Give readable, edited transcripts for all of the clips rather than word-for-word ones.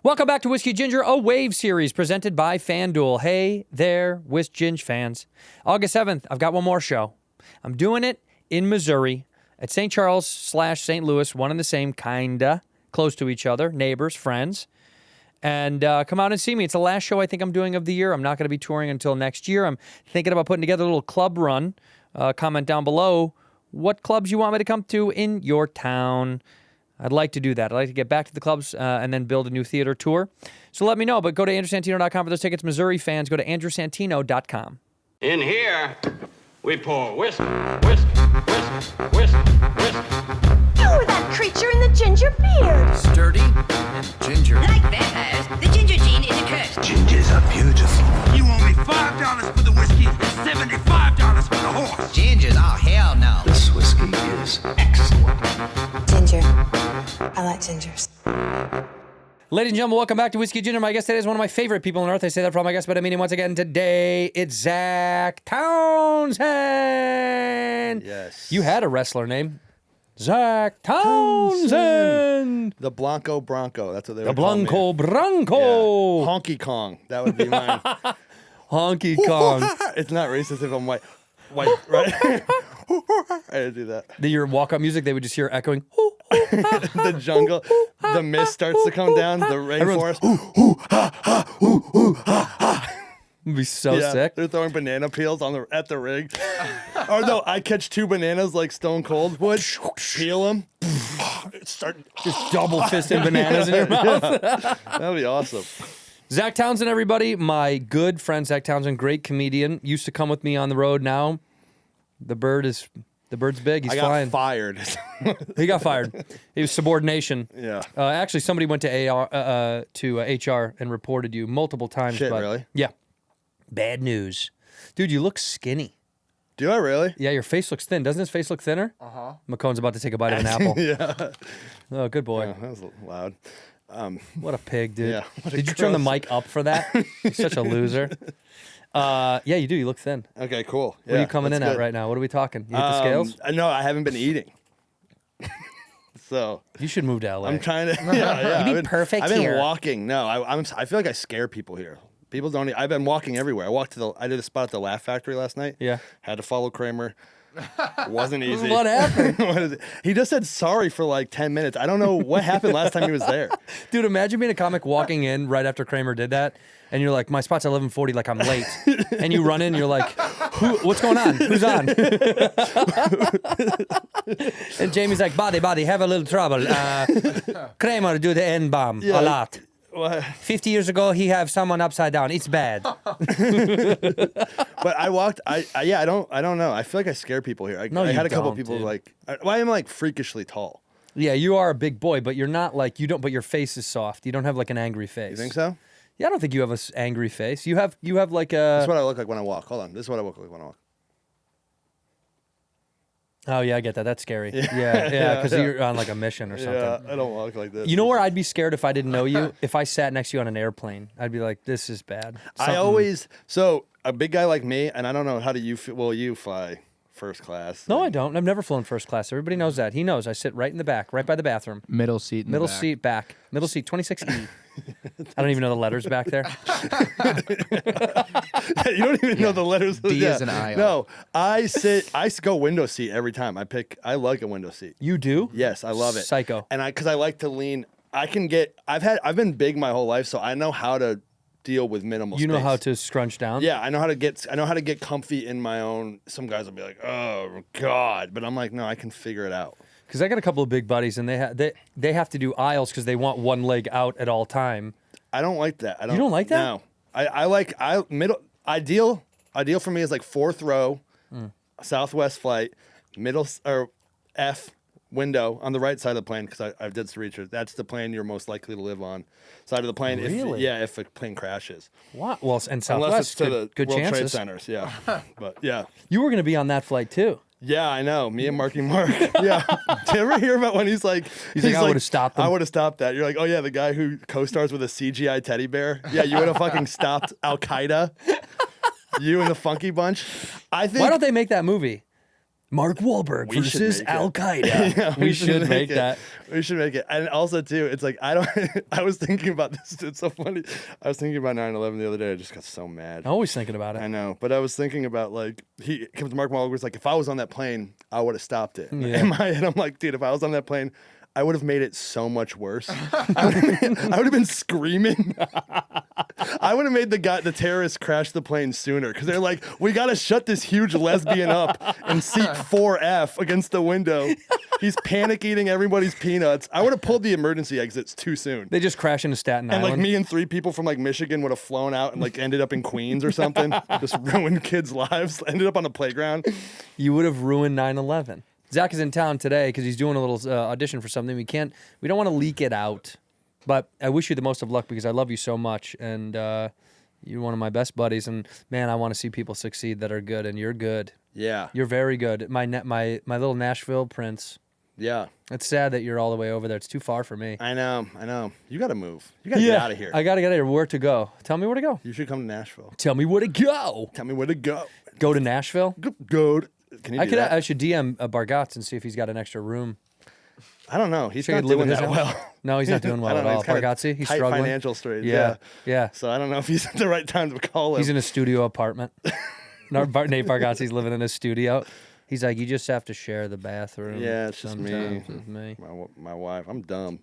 Welcome back to Whiskey Ginger, a wave series presented by Fanduel. Hey there, Whiskey Ginge fans. August 7th, I've got one more show. I'm doing it in Missouri at St. Charles / St. Louis, one and the same, kinda, close to each other, neighbors, friends. And come out and see me. It's the last show I think I'm doing of the year. I'm not going to be touring until next year. I'm thinking about putting together a little club run. Comment down below what clubs you want me to come to in your town. I'd like to do that. I'd like to get back to the clubs and then build a new theater tour. So let me know, but go to AndrewSantino.com for those tickets. Missouri fans, go to AndrewSantino.com. In here, we pour whiskey, whiskey, whiskey, whiskey, whiskey. You were that creature in the ginger beard. Sturdy and ginger. Like vampires, the ginger gene is a curse. Gingers are beautiful. You owe me $5 for the whiskey and $75 for the horse. Gingers? Oh, hell no. This whiskey is excellent. Ginger. I like gingers. Ladies and gentlemen, welcome back to Whiskey Ginger. My guest today is one of my favorite people on earth. I say that for all my guests, but I mean him once again today. It's Zac Townsend. Yes. You had a wrestler name. Zac Townsend. The Blanco Bronco. That's what they The would call me. Blanco Bronco. Yeah. Honky Kong. That would be mine. Honky Kong. It's not racist if I'm white. White, right? I didn't do that. Your walk-up music, they would just hear echoing. The jungle, the mist starts to come down, the rainforest. It'd be so Yeah, sick. they're throwing banana peels at the ring. Or no, I catch 2 bananas like Stone Cold would, peel them, start Just double-fisting bananas in your mouth. That'd be awesome. Zac Townsend, everybody. My good friend Zac Townsend, great comedian. Used to come with me on the road. Now, the bird's big. He's I got flying. fired. He got fired. It was subordination. Yeah. Actually, somebody went to HR and reported you multiple times. Shit, but really? Yeah. Bad news, dude. You look skinny. Do I really? Yeah, your face looks thin. Doesn't his face look thinner? McCone's about to take a bite of an apple. Yeah. Oh, good boy. Yeah, that was loud. What a pig, dude. Yeah, what a Did you turn the gross- mic up for that? You're such a loser. Yeah, you do. You look thin. Okay, cool. What are you coming in at right now? What are we talking? You hit the scales? No, I haven't been eating. So You should move to LA. I'm trying to. Yeah, You'd be I've been- perfect I've been here. walking. No, I feel like I scare people here. People don't. I've been walking everywhere. I did a spot at the Laugh Factory last night. Yeah. Had to follow Kramer. Wasn't easy. What happened? What is it? He just said sorry for like 10 minutes. I don't know what happened last time he was there. Dude, imagine being a comic walking in right after Kramer did that, and you're like, my spot's at 11:40, like I'm late. And you run in, you're like, what's going on? Who's on? And Jamie's like, body, have a little trouble. Kramer do the N-bomb a lot. What? 50 years ago, he have someone upside down. It's bad. But I walked. I don't know. I feel like I scare people here. I No, you had a couple don't, people dude. like. Well, I'm like freakishly tall. Yeah, you are a big boy, but you're not like, you don't, but your face is soft. You don't have like an angry face. You think so? Yeah, I don't think you have a angry face. You have like a... This is what I look like when I walk. Hold on. This is what I look like when I walk. Oh, yeah, I get that. That's scary. Yeah, because you're on like a mission or something. Yeah, I don't walk like this. You know where I'd be scared if I didn't know you? If I sat next to you on an airplane. I'd be like, this is bad. So a big guy like me, and I don't know, how do you feel? Well, you fly first class. No, I don't. I've never flown first class. Everybody knows that. He knows. I sit right in the back, right by the bathroom. Middle seat. Middle seat back. Middle seat 26E. I don't even know the letters back there. You don't even know the letters. D is an I. No, I go window seat every time. I like a window seat. You do? Yes, I love it. Psycho. And because I like to lean, I've been big my whole life, so I know how to deal with minimal You know space. how to scrunch down? Yeah, I know how to get comfy in my own. Some guys will be like, "Oh God," but I'm like, no, I can figure it out. Because I got a couple of big buddies, and they have to do aisles because they want one leg out at all time. I don't like that. You don't like that? No, ideal for me is like 4th row, Southwest flight, middle or F window on the right side of the plane because I did some research. That's the plane you're most likely to live on. Side of the plane. Really? If a plane crashes. What? Well, and Unless Southwest, it's to the good World Trade chances. Centers. Yeah, but yeah. You were going to be on that flight too. Yeah, I know. Me and Marky Mark. Yeah. Did you ever hear about when he's like, I would've stopped them. I would have stopped that. You're like, oh yeah, the guy who co-stars with a CGI teddy bear. Yeah, you would have fucking stopped Al Qaeda. You and the Funky Bunch. I think. Why don't they make that movie? Mark Wahlberg We should versus make it. Al Qaeda. Yeah, we should make that. We should make it. And also too, it's like I don't. I was thinking about this. It's so funny. I was thinking about 9/11 the other day. I just got so mad. Always thinking about it. I know, but I was thinking about like he comes to Mark Wahlberg was like, if I was on that plane, I would have stopped it. Yeah. In my head, I'm like, dude, if I was on that plane, I would have made it so much worse. I would have been screaming. I would have made the terrorists crash the plane sooner because they're like, we got to shut this huge lesbian up and seat 4F against the window. He's panic eating everybody's peanuts. I would have pulled the emergency exits too soon. They just crash into Staten And Island. like me and 3 people from like Michigan would have flown out and like ended up in Queens or something. Just ruined kids' lives. Ended up on a playground. You would have ruined 9/11. Zach is in town today because he's doing a little audition for something. We don't want to leak it out, but I wish you the most of luck because I love you so much, and you're one of my best buddies. And man, I want to see people succeed that are good, and you're good. Yeah. You're very good. My little Nashville prince. Yeah. It's sad that you're all the way over there. It's too far for me. I know. You got to move. You got to get out of here. I gotta get out of here. Where to go? Tell me where to go. You should come to Nashville. Tell me where to go. Tell me where to go. Go to Nashville. Go. Can you do that? I should DM Bargatz and see if he's got an extra room. I don't know. He's Should I not live at doing his that house? well. No, he's not doing well I at don't know. all. He's kinda Bargatze, he's tight struggling. financial straits. Yeah. So I don't know if he's at the right time to call him. He's in a studio apartment. Nate Bargatze's living in a studio. He's like, you just have to share the bathroom. Yeah, it's just me. sometimes with me. My wife. I'm dumb.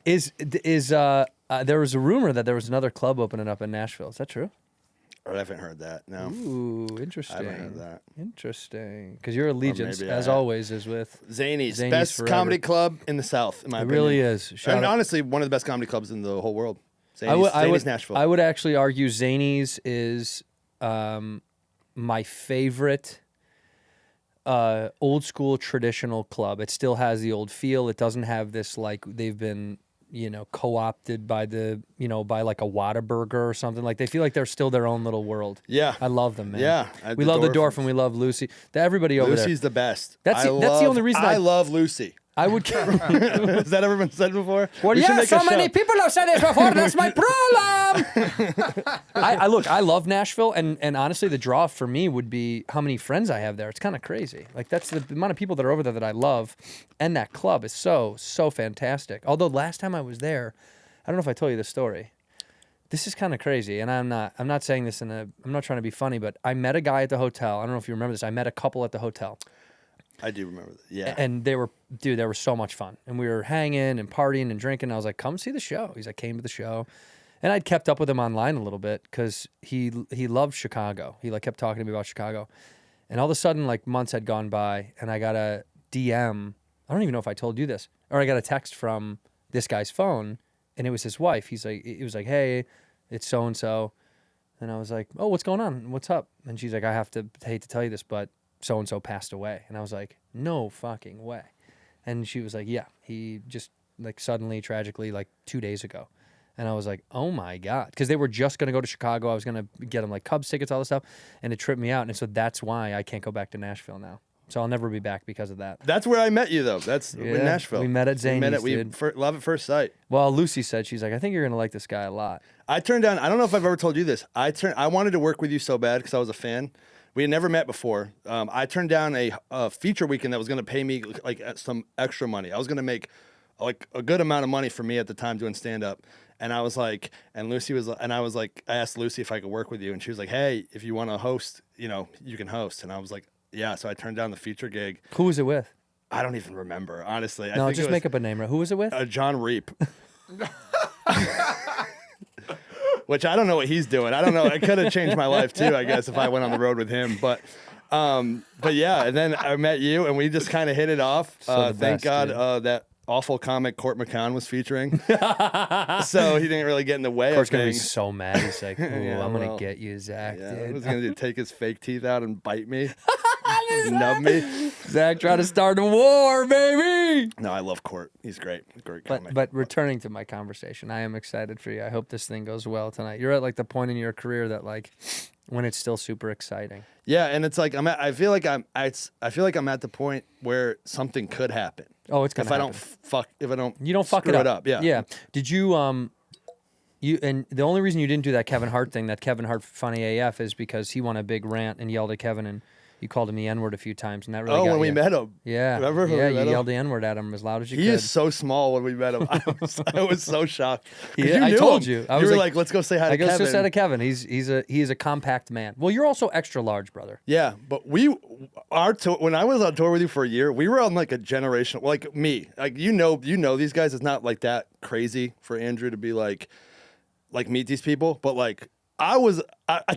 There was a rumor that there was another club opening up in Nashville. Is that true? I haven't heard that. No. Ooh, interesting. I haven't heard that. Interesting. Because your allegiance, maybe I as have. always, is with Zany's. Zany's Best forever. comedy club in the South, in my It opinion. really is. Shout And out- honestly, one of the best comedy clubs in the whole world. Zany's Nashville. I would actually argue Zany's is my favorite old school traditional club. It still has the old feel. It doesn't have this like they've been co-opted by by like a Whataburger or something. Like they feel like they're still their own little world. Yeah. I love them, man. Yeah, we love the Dorf. Dorf and we love Lucy. Everybody over Lucy's the best. That's the only reason I I- love Lucy. I would. Has that ever been said before? Well, We should make a show. people have said this before. That's my problem. I love Nashville, and honestly, the draw for me would be how many friends I have there. It's kind of crazy. Like that's the amount of people that are over there that I love, and that club is so fantastic. Although last time I was there, I don't know if I told you the story. This is kind of crazy, and I'm not saying this I'm not trying to be funny, but I met a guy at the hotel. I don't know if you remember this. I met a couple at the hotel. I do remember that. Yeah. And they were so much fun. And we were hanging and partying and drinking. I was like, come see the show. He's like, came to the show. And I'd kept up with him online a little bit because he loved Chicago. He like kept talking to me about Chicago. And all of a sudden, like months had gone by and I got a DM. I don't even know if I told you this. Or I got a text from this guy's phone and it was his wife. He was like, hey, it's so-and-so. And I was like, oh, what's going on? What's up? And she's like, I hate to tell you this, but so-and-so passed away. And I was like, no fucking way. And she was like, yeah, he just like suddenly, tragically, like 2 days ago. And I was like, oh my God. Because they were just going to go to Chicago. I was going to get them like Cubs tickets, all this stuff. And it tripped me out. And so that's why I can't go back to Nashville now. So I'll never be back because of that. That's where I met you, though. That's in Yeah, Nashville. we met at Zany's, dude. Love at first sight. Well, Lucy said, she's like, I think you're going to like this guy a lot. I turned down. I don't know if I've ever told you this. I wanted to work with you so bad because I was a fan. We had never met before. I turned down a feature weekend that was going to pay me like some extra money. I was going to make like a good amount of money for me at the time doing stand up. And I was like, and Lucy was, and I was like, I asked Lucy if I could work with you, and she was like, hey, if you want to host, you can host. And I was like, yeah. So I turned down the feature gig. Who was it with? I don't even remember, honestly. No, I think just make up a name. Right? Who was it with? John Reap. Which I don't know what he's doing. I don't know. It could have changed my life too, I guess, if I went on the road with him. But yeah. And then I met you, and we just kind of hit it off. So the Thank best, God dude. that awful comic Court McCann was featuring. So he didn't really get in the way Court's of going to be things. so mad. He's like, ooh, Yeah, I'm going to well, get you, Zach, Yeah, what dude. was he gonna do? Take his fake teeth out and bite me, nub me? Zach trying to start a war, baby. No, I love Court. He's great. Great comic. But returning to my conversation, I am excited for you. I hope this thing goes well tonight. You're at like the point in your career that like when it's still super exciting. Yeah, and it's like I feel like I'm at the point where something could happen. Oh, it's gonna if I happen. don't if I don't You don't fuck screw it up. Yeah. Yeah. Did you And the only reason you didn't do that Kevin Hart thing, that Kevin Hart funny AF, is because he won a big rant and yelled at Kevin, and you called him the N-word a few times, and that really got when you. we met him. Yeah. Remember when yeah, we met you him? yelled the N-word at him as loud as you He could. is so small when we met him. I was so shocked. 'Cause Yeah, you I knew told him. you. I You was were like, let's go say hi to I go, Kevin. let's say hi to Kevin. He is a compact man. Well, you're also extra large, brother. Yeah, but our tour, when I was on tour with you for a year, we were on like a generational, like me, like you know these guys. It's not like that crazy for Andrew to be like meet these people, but like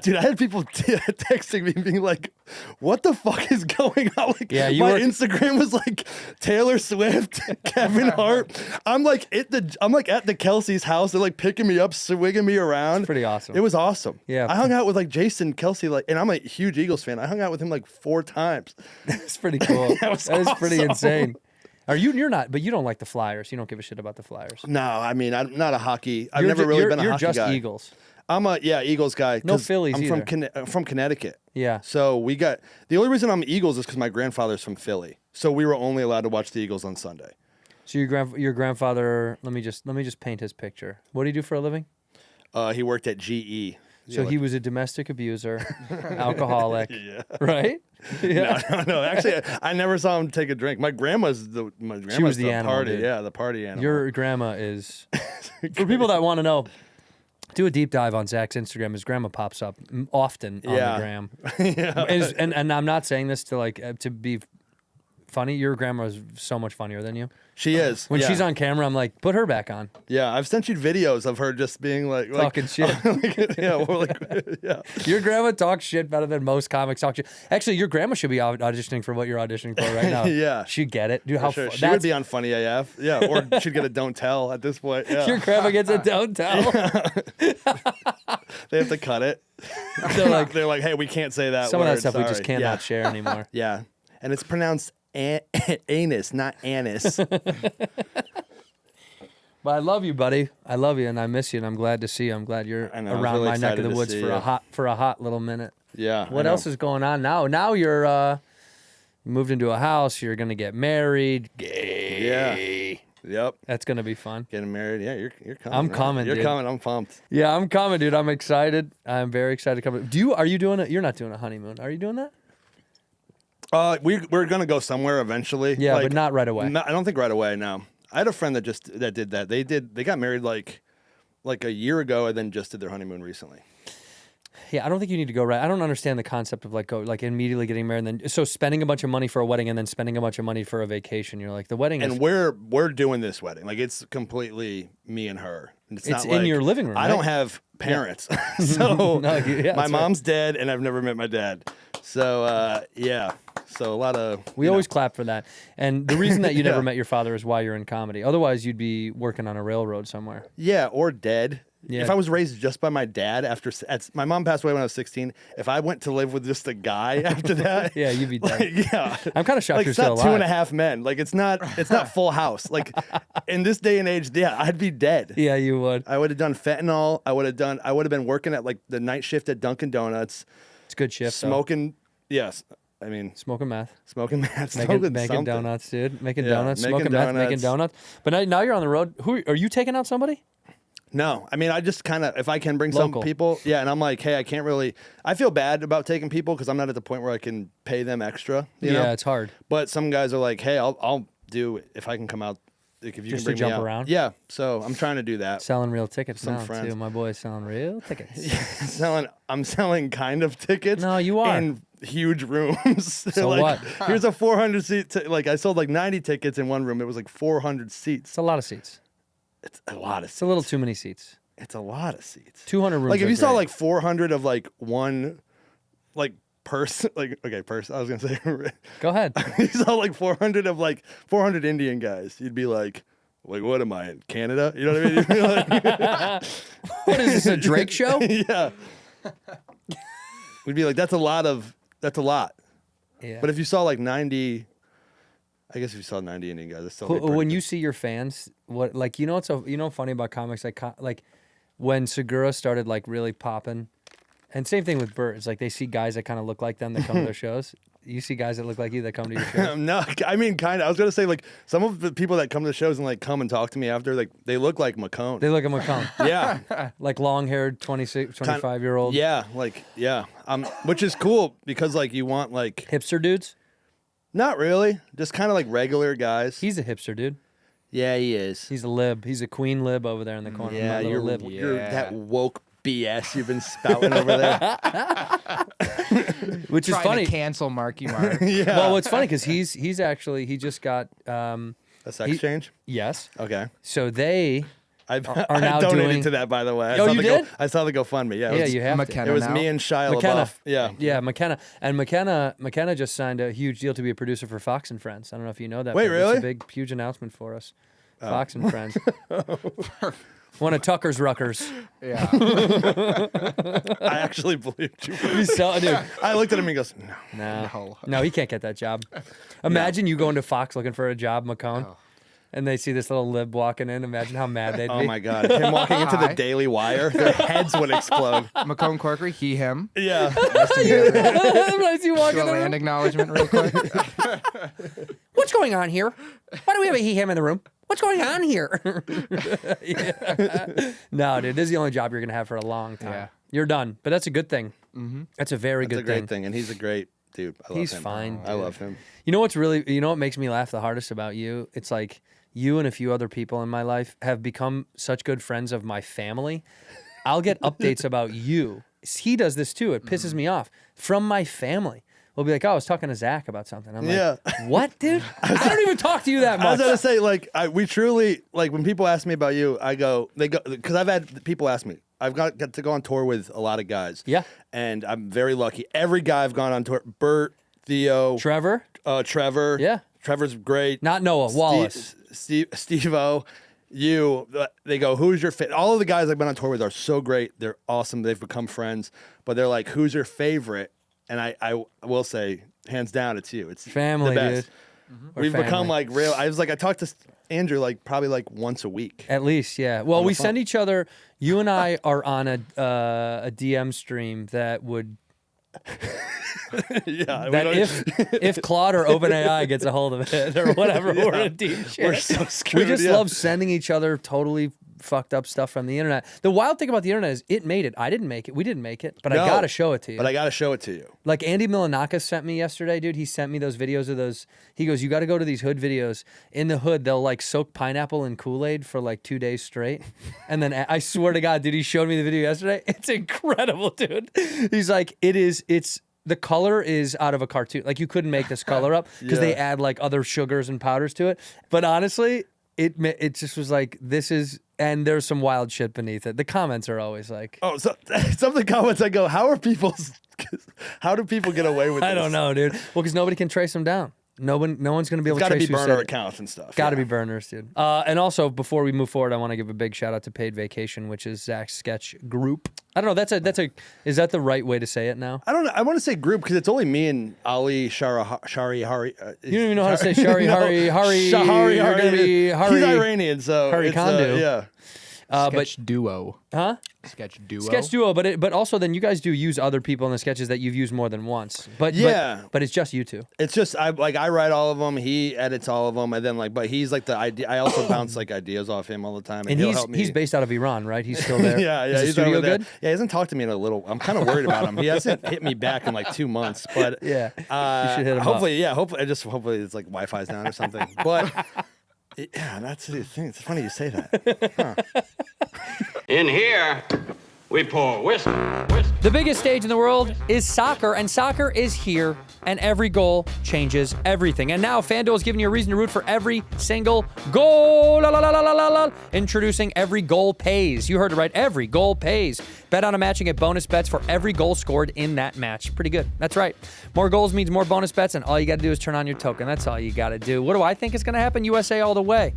dude, I had people texting me being like, "What the fuck is going on?" Like, Yeah, my Instagram was like Taylor Swift, Kevin Hart. I'm like at the Kelsey's house. They're like picking me up, swinging me around. It's pretty awesome. It was awesome. Yeah. I hung out with like Jason Kelsey, like, and I'm a huge Eagles fan. I hung out with him like 4 times. It's pretty cool. That was is pretty awesome. insane. You're not, but you don't like the Flyers. You don't give a shit about the Flyers. No, I mean, I'm not a hockey. I've never really been a hockey You're just guy. Eagles. I'm a Eagles guy. No 'cause Phillies I'm either. from Connecticut. Yeah. So the only reason I'm Eagles is because my grandfather's from Philly. So we were only allowed to watch the Eagles on Sunday. So your grandfather. Let me just paint his picture. What do you do for a living? He worked at GE. So he was a domestic abuser, alcoholic, right? Yeah. No. Actually, I never saw him take a drink. My grandma's the animal, party. dude. Yeah, the party animal. Your grandma is. For people that want to know, do a deep dive on Zach's Instagram. His grandma pops up often on the gram. And I'm not saying this to be funny. Your grandma is so much funnier than you. She is. When she's on camera, I'm like, put her back on. Yeah, I've sent you videos of her just being like Talking shit. Yeah. Your grandma talks shit better than most comics talk shit. Actually, your grandma should be auditioning for what you're auditioning for right now. Yeah. She'd get it. Dude, Sure. She would be on Funny AF. Yeah, or she'd get a don't tell at this point. Yeah. Your grandma gets a don't tell. They have to cut it. They're like, hey, we can't say that. Some of word. that stuff we just Sorry. cannot share anymore. Yeah, and it's pronounced anus, not anus. But I love you, buddy. I love you, and I miss you, and I'm glad to see you. I'm glad you're I know, I was around really my neck of excited the to woods see for you. a hot little minute. Yeah. What else is going on now? Now you're moved into a house. You're gonna get married. Gay. Yeah. Yep. That's gonna be fun. Getting married. Yeah, you're coming. I'm right? coming, You're dude. coming. I'm pumped. Yeah, I'm coming, dude. I'm excited. I'm very excited to come. Are you doing it? You're not doing a honeymoon. Are you doing that? We're gonna go somewhere eventually. Yeah, but not right away. I don't think right away. No. I had a friend that did that. They got married like a year ago and then just did their honeymoon recently. Yeah, I don't think you need to go right. I don't understand the concept of like immediately getting married and then spending a bunch of money for a wedding and then spending a bunch of money for a vacation. You're like, the wedding And is we're doing this wedding. Like it's completely me and her. It's not in like, your living room, I right? don't have parents. So No, yeah, my that's mom's dead and I've never met my dad. So yeah. So a lot of We always clap for that. And the reason that you never Yeah. met your father is why you're in comedy. Otherwise, you'd be working on a railroad somewhere. Yeah, or dead. Yeah. If I was raised just by my dad my mom passed away when I was 16. If I went to live with just a guy after that, Yeah, you'd be dead. like, yeah. I'm kind of shocked Like you're it's still not alive. 2.5 men. Like it's not Full House. Like in this day and age, yeah, I'd be dead. Yeah, you would. I would have done fentanyl. I would have been working at like the night shift at Dunkin' Donuts, It's a good shift. though. smoking. Yes, I mean Smoking meth. smoking meth, Making smoking something. donuts, dude. Making Yeah, donuts, making smoking meth, making donuts. donuts. But now you're on the road. Who are you taking out somebody? No, I mean, I just kind of, if I can bring Local. some people, yeah, and I'm like, hey, I can't really, I feel bad about taking people because I'm not at the point where I can pay them extra, you know? It's hard. But some guys are like, hey, I'll do, if I can come out, like, if you Just can to bring me jump out. around? Yeah, so I'm trying to do that. Selling real tickets Some now, friends. too. My boy's selling real tickets. I'm selling kind of tickets. No, you are. In huge rooms. So Like, what? Here's a 400 seat, like I sold like 90 tickets in one room. It was like 400 seats. It's a lot of seats. It's a lot of seats. It's a little too many seats. It's a lot of seats. 200 rooms. Like if are you saw great. like 400 of like one, like person, like person. I was gonna say, Go ahead. you saw like 400 of like 400 Indian guys. You'd be like, what am I in Canada? You know what I mean? You'd be like, What is this, a Drake show? yeah. We'd be like, that's a lot. Yeah. But if you saw like 90, I guess if you saw 90 Indian guys, that's still be pretty When good. you see your fans, what like what's funny about comics, like when Segura started like really popping, and same thing with Bert. It's like they see guys that kind of look like them that come to their shows. You see guys that look like you that come to your show. No, I mean, kind of. I was gonna say like some of the people that come to the shows and like come and talk to me after, like they look like McCone. They look at McCone. Yeah, Like long-haired 26, 25-year-old. yeah, which is cool because like you want like Hipster dudes? not really, just kind of like regular guys. He's a hipster dude. Yeah, he is. He's a lib. He's a queen lib over there in the corner. Yeah, My little lib. you're that woke BS you've been spouting over there. Which is Trying funny. to cancel Marky Mark. Yeah. Well, what's funny because he just got A sex change? yes. Okay. So they I now donated doing- to that, by the way. Oh, you did? I saw the GoFundMe. Yeah, yeah, you have to. McKenna It was now. me and Shia McKenna. LaBeouf. Yeah. Yeah, McKenna just signed a huge deal to be a producer for Fox and Friends. I don't know if you know that. Wait, but really? It's a big, huge announcement for us. Fox and Friends. One of Tucker's Ruckers. Yeah. I actually believed you. Dude, I looked at him and he goes, no. no, he can't get that job. Imagine you going to Fox looking for a job, McCone, and they see this little lib walking in. Imagine how mad they'd be. Oh my God. Him walking into the Daily Wire, their heads would explode. McCone Corkery, he, him. Yeah. As you walk Do in a the land room. acknowledgement real quick. What's going on here? Why do we have a he, him in the room? What's going on here? Yeah. No, dude, this is the only job you're going to have for a long time. Yeah. You're done. But that's a good thing. Mm-hmm. That's a very It's good a great thing. And he's a great dude. I love He's him. fine, I love him. You know what makes me laugh the hardest about you? It's like you and a few other people in my life have become such good friends of my family. I'll get updates about you. He does this too. It pisses me off. From my family. We'll be like, oh, I was talking to Zach about something. I'm like, Yeah. what, dude? I don't even talk to you that I was much. gonna say, like, we truly, like, when people ask me about you, they go, because I've had people ask me. I've got to go on tour with a lot of guys. Yeah. And I'm very lucky. Every guy I've gone on tour, Bert, Theo, Trevor? Trevor. Yeah. Trevor's great. Not Noah, Wallace. Steve-O, you. They go, who's your favorite? All of the guys I've been on tour with are so great. They're awesome. They've become friends. But they're like, who's your favorite? And I will say, hands down, it's you. It's Family, the best. dude. We've We're become family. like real. I talked to Andrew like probably like once a week. At least, yeah. Well, we send each other. You and I are on a DM stream that would Yeah. that if Claude or OpenAI gets a hold of it or whatever, we're in deep shit. We're so screwed. We just yeah. love sending each other totally fucked up stuff from the internet. The wild thing about the internet is it made it. I didn't make it. We didn't make it, but I No, gotta show it to you. But I gotta show it to you. Like Andy Milanakis sent me yesterday, dude. He sent me those videos of those. He goes, you got to go to these hood videos. In the hood, they'll like soak pineapple in Kool-Aid for like 2 days straight. And then I swear to God, dude, he showed me the video yesterday. It's incredible, dude. He's like, it's the color is out of a cartoon. Like you couldn't make this color up because they add like other sugars and powders to it. But honestly, it just was like, this is, and there's some wild shit beneath it. The comments are always like, Oh, so some of the comments I go, how do people get away with this? I don't know, dude. Well, because nobody can trace them down. No one's going to be able It's to got to trace be who said burner it. accounts and stuff. Got to yeah. be burners, dude. And also, before we move forward, I want to give a big shout out to Paid Vacation, which is Zach's sketch group. I don't know. Is that the right way to say it now? I don't know. I want to say group because it's only me and Ali Shari Hari. You don't even know how to say Shari Hari. Shahari You're going to be Hari. He's Iranian, so Hari it's, Khandu. yeah. Sketch duo. Huh? Sketch duo. Sketch duo, but also then you guys do use other people in the sketches that you've used more than once. But Yeah. but it's just you two. It's just I write all of them. He edits all of them, and then but he's like the idea. I also bounce like ideas off him all the time, and he'll help me. He's based out of Iran, right? He's still there. Yeah. Is the He's studio over there. good? Yeah, he hasn't talked to me in a little. I'm kind of worried about him. He hasn't hit me back in like 2 months, but Yeah. You should hit him up. hopefully, hopefully it's like Wi-Fi's down or something. But yeah, that's the thing. It's funny you say that. In here, we pour whiskey. The biggest stage in the world is soccer, and soccer is here, and every goal changes everything. And now FanDuel is giving you a reason to root for every single goal. La, la, la, la, la, la, la. Introducing Every Goal Pays. You heard it right. Every goal pays. Bet on a match and get bonus bets for every goal scored in that match. Pretty good. That's right. More goals means more bonus bets, and all you got to do is turn on your token. That's all you got to do. What do I think is going to happen? USA all the way.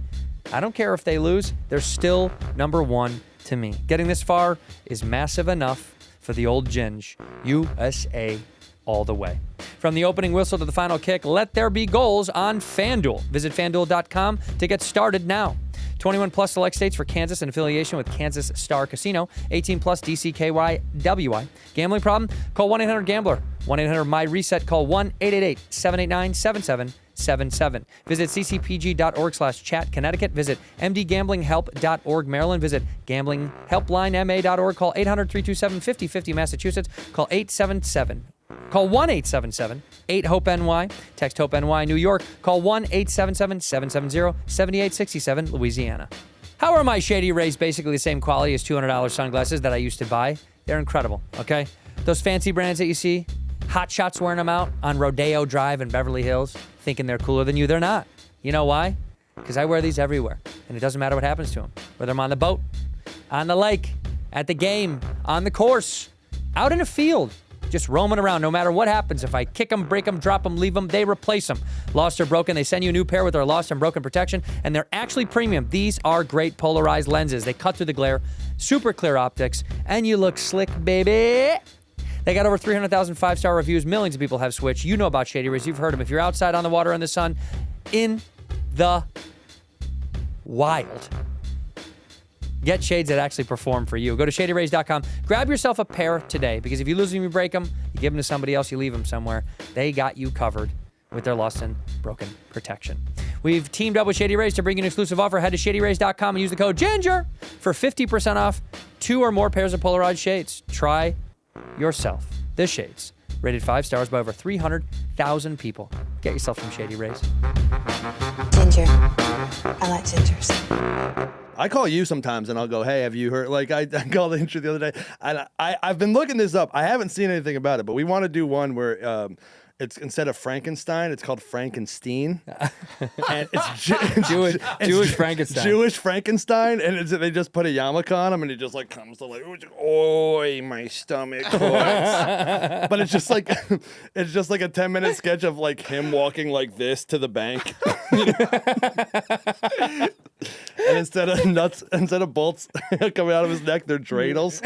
I don't care if they lose. They're still number one to me. Getting this far is massive enough for the old Ginge. USA all the way. From the opening whistle to the final kick, let there be goals on Fanduel. Visit FanDuel.com to get started now. 21 plus select states for Kansas in affiliation with Kansas Star Casino. 18 plus DCKYWI. Gambling problem? Call 1-800-GAMBLER. 1-800-MY-RESET. Call 1-888-789-7777. Visit ccpg.org/chat Connecticut. Visit mdgamblinghelp.org Maryland. Visit gamblinghelplinema.org. Call 800-327-5050 Massachusetts. Call 1-877-8-HOPE-NY. Text HOPE-NY New York. Call 1-877-770-7867 Louisiana. How are my Shady Rays basically the same quality as $200 sunglasses that I used to buy? They're incredible, okay? Those fancy brands that you see, Hot Shots wearing them out on Rodeo Drive in Beverly Hills, thinking they're cooler than you. They're not. You know why? Because I wear these everywhere, and it doesn't matter what happens to them. Whether I'm on the boat, on the lake, at the game, on the course, out in a field, just roaming around. No matter what happens, if I kick them, break them, drop them, leave them, they replace them. Lost or broken, they send you a new pair with their lost and broken protection, and they're actually premium. These are great polarized lenses. They cut through the glare, super clear optics, and you look slick, baby. They got over 300,000 five-star reviews. Millions of people have switched. You know about Shady Rays. You've heard them. If you're outside on the water in the sun, in the wild, get shades that actually perform for you. Go to shadyrays.com. Grab yourself a pair today, because if you lose them, you break them, you give them to somebody else, you leave them somewhere. They got you covered with their lost and broken protection. We've teamed up with Shady Rays to bring you an exclusive offer. Head to shadyrays.com and use the code GINGER for 50% off 2 or more pairs of polarized shades. Try yourself the shades. Rated 5 stars by over 300,000 people. Get yourself some Shady Rays. Ginger. I like gingers. I call you sometimes and I'll go, hey, have you heard? Like, I called the intro the other day, and I've been looking this up. I haven't seen anything about it, but we want to do one where it's instead of Frankenstein, it's called Frankenstein. And it's Jewish Frankenstein. Jewish Frankenstein, and they just put a yarmulke on him, and he just like comes to like, oi, my stomach hurts. But it's just like a 10-minute sketch of like him walking like this to the bank. And instead of bolts coming out of his neck, they're dreidels.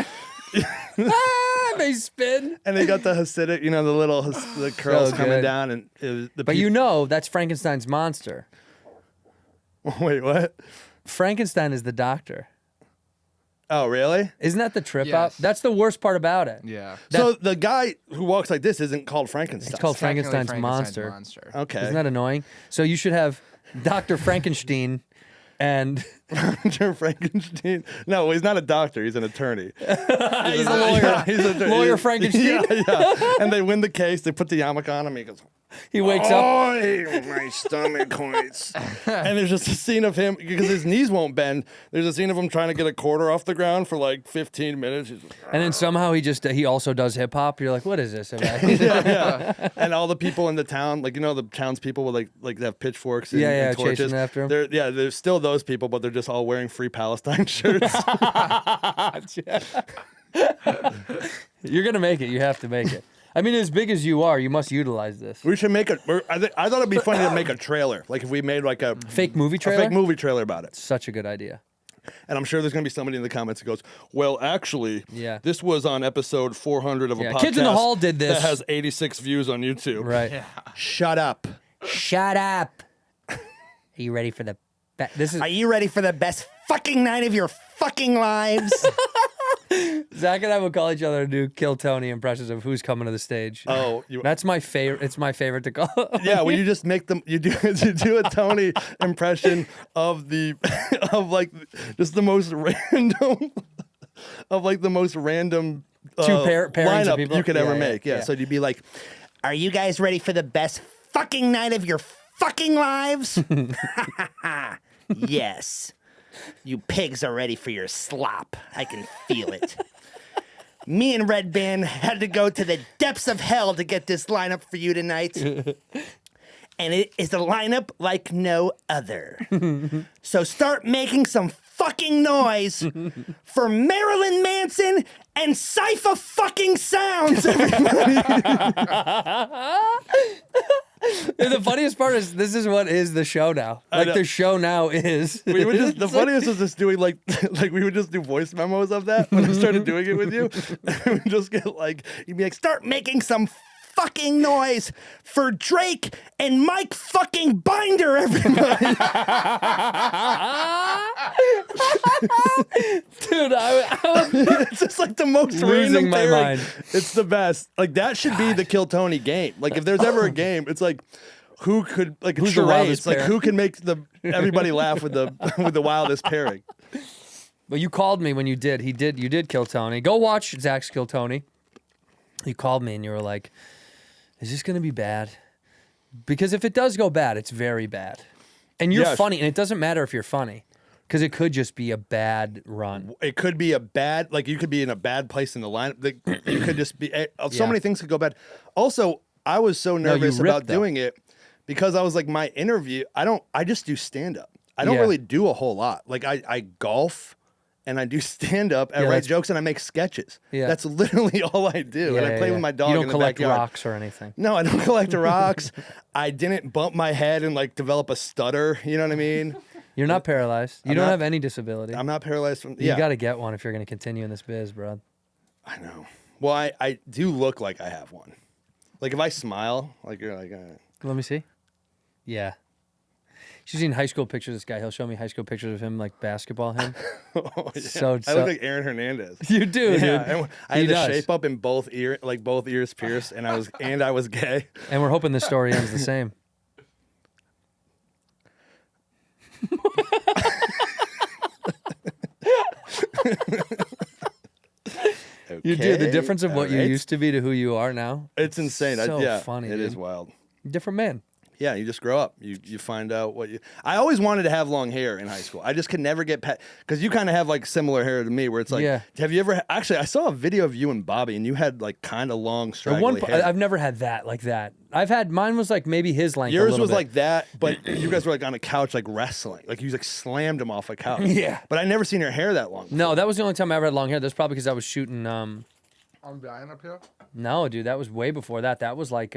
They spin. And they got the Hasidic, the curls coming down, and it was But that's Frankenstein's monster. Wait, what? Frankenstein is the doctor. Oh, really? Isn't that the trip Yes. up? That's the worst part about it. Yeah. So the guy who walks like this isn't called Frankenstein. It's called Technically Frankenstein's monster. Okay. Isn't that annoying? So you should have Dr. Frankenstein and Dr. Frankenstein. No, he's not a doctor. He's an attorney. he's a lawyer. Yeah, he's an attorney. Lawyer Frankenstein. Yeah. And they win the case. They put the yarmulke on him. He goes, He wakes up. "Oi, my stomach hurts." And there's just a scene of him, because his knees won't bend. There's a scene of him trying to get a quarter off the ground for like 15 minutes. He's just, And then somehow he also does hip hop. You're like, what is this about? yeah. And all the people in the town, like, the townspeople with like they have pitchforks and, and torches. chasing after him. There's still those people, but they're just all wearing Free Palestine shirts. You're gonna make it. You have to make it. I mean, as big as you are, you must utilize this. We should make I thought it'd be funny to make a trailer. Like if we made like a Fake movie trailer? A fake movie trailer about it. Such a good idea. And I'm sure there's going to be somebody in the comments who goes, well, actually, Yeah. this was on episode 400 of a podcast. Kids in the Hall did this. That has 86 views on YouTube. Right. Yeah. Shut up. Shut up. Are you ready for the... Are you ready for the best fucking night of your fucking lives? Zach and I will call each other and do Kill Tony impressions of who's coming to the stage. Oh, that's my favorite. It's my favorite to call. Yeah, well, you just make them. You do a Tony impression of the just the most random pairings of lineup people you could ever Yeah. make. Yeah, so you'd be like, Are you guys ready for the best fucking night of your fucking lives? Yes. You pigs are ready for your slop. I can feel it. Me and Red Band had to go to the depths of hell to get this lineup for you tonight. And it is a lineup like no other. So start making some fucking noise for Marilyn Manson and Cypher fucking Sounds, everybody. The funniest part is this is what is the show now. Like the show now is. we would just, the funniest was just doing like we would just do voice memos of that when I started doing it with you. And we would just get like, you'd be like, start making some fucking noise for Drake and Mike fucking Binder, everybody. Dude, I It's just like the most Losing random my pairing. mind. It's the best. Like that should be the Kill Tony game. Like if there's ever a game, it's like who could like Who's the charades. wildest Like pair? who can make everybody laugh with the wildest pairing. But you called me when you did. You did Kill Tony. Go watch Zach's Kill Tony. You called me and you were like, "Is this gonna be bad?" Because if it does go bad, it's very bad. And you're Yes. funny, and it doesn't matter if you're funny, because it could just be a bad run. It could be a bad, like you could be in a bad place in the lineup. You could just be, so Yeah. many things could go bad. Also, I was so nervous ripped, about though. doing it because I was like, my interview, I just do stand up. I don't Yeah. really do a whole lot. Like I golf and I do stand up and Yeah, write that's- jokes and I make sketches. Yeah. That's literally all I do. and I play with my dog You don't in the collect backyard. rocks or anything. No, I don't collect the rocks. I didn't bump my head and like develop a stutter. You know what I mean? You're not paralyzed. You I'm don't not- have any disability. I'm not paralyzed from. You Yeah, got to get one if you're going to continue in this biz, bro. I know. Well, I do look like I have one. Like if I smile, like you're like. Let me see. Yeah. She's seen high school pictures of this guy. He'll show me high school pictures of him, like basketball him. Oh, yeah. So- I look like Aaron Hernandez. You do, Yeah, dude. and I He had the does. shape up in both ears pierced, and I was gay. And we're hoping this story ends the same. You do. The Okay, difference of what you alright. used to be to who you are now. It's insane. So Yeah, funny, It is dude. wild. Different man. Yeah, you just grow up. You find out what you. I always wanted to have long hair in high school. I just could never get past because you kind of have like similar hair to me, where it's like, Yeah. have you ever? Actually, I saw a video of you and Bobby, and you had like kind of long, At straggly hair. I've never had that like that. I've had mine was like maybe his length. a Yours little was bit. like that, but you guys were like on a couch, like wrestling. Like you like slammed him off a couch. Yeah. But I never seen your hair that long. No, that was the only time I ever had long hair. That's probably because I was shooting. I'm dying up here. No, dude, that was way before that. That was like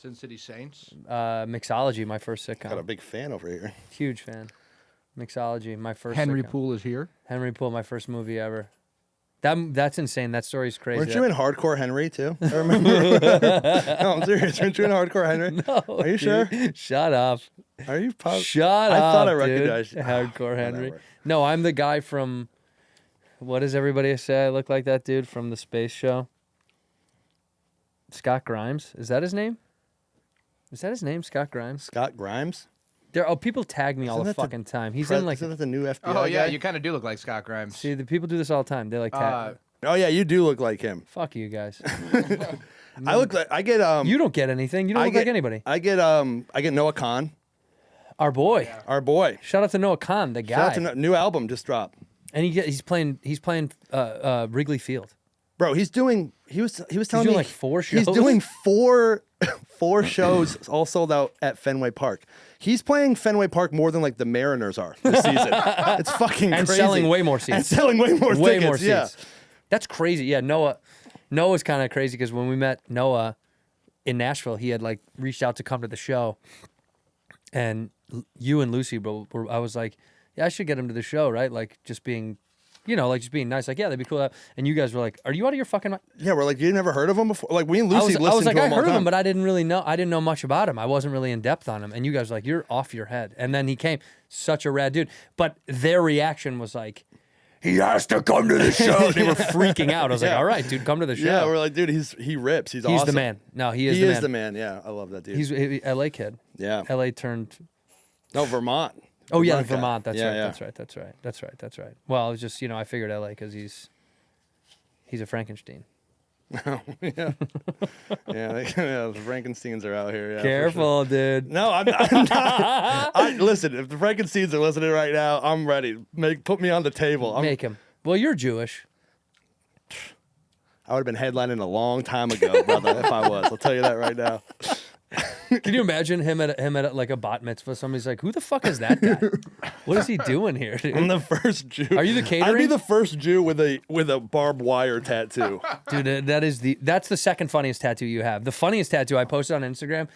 Sin City Saints. Mixology, my first Got a sitcom. big fan over here. Huge fan. Mixology, my first. Henry sitcom. Poole is here. Henry Poole, my first movie ever. That's insane. That story's crazy. Weren't you in Hardcore Henry too? I remember. No, I'm serious. Weren't you in Hardcore Henry? No, Are you sure? dude. Shut up. Are you positive? Shut I up. thought I dude. recognized you. Hardcore Henry. Whatever. No, I'm the guy from. What does everybody say? I look like that dude from the space show. Scott Grimes. Is that his name? Is that his name, Scott Grimes? Scott Grimes? People tag me all Isn't the that the fucking time. He's in like. Isn't that the new FBI Oh yeah, guy? you kind of do look like Scott Grimes. See, the people do this all the time. They like tag. Oh yeah, you do look like him. Fuck you guys. I look like I get You don't get anything. You don't I look get, like anybody. I get Noah Khan, Our boy. our boy. Shout out to Noah Khan, the Shout out guy. to new album just dropped. And he's playing Wrigley Field. Bro, he was telling doing me like 4 He's shows? doing four shows all sold out at Fenway Park. He's playing Fenway Park more than like the Mariners are this season. It's fucking And crazy. selling way more seats. And selling way more Way tickets. more Yeah. seats. That's crazy. Yeah, Noah's kind of crazy because when we met Noah in Nashville, he had like reached out to come to the show. And you and Lucy, I was like, yeah, I should get him to the show, right? Like just being, just being nice. Like, yeah, that'd be cool. And you guys were like, are you out of your fucking mind? Yeah, we're like, you never heard of him before? Like, we and I Lucy was listened like, to I him all heard the of time. him, but I didn't know much about him. I wasn't really in depth on him. And you guys were like, you're off your head. And then he came, such a rad dude. But their reaction was like, he has to come to the show. They were freaking out. I was like, Yeah. all right, dude, come to the show. Yeah, we're like, dude, he rips. He's awesome. the man. No, he is He the is man. the man. Yeah, I love that dude. He's a LA kid. yeah. LA turned. No, Vermont. Oh yeah, guy. Vermont. That's Yeah, right. yeah. That's right. Well, it was just I figured LA because he's a Frankenstein. Yeah, yeah, the Frankensteins are out here. Yeah, for sure. Careful, dude. No, I'm not. Listen, if the Frankensteins are listening right now, I'm ready. Put me on the table. Make him. Well, you're Jewish. I would have been headlining a long time ago, brother, if I was. I'll tell you that right now. Can you imagine him at like a bat mitzvah? Somebody's like, "Who the fuck is that guy? What is he doing here, dude?" I'm the first Jew. Are you the I'd catering? be the first Jew with a barbed wire tattoo. Dude, that's the second funniest tattoo you have. The funniest tattoo I posted on Instagram.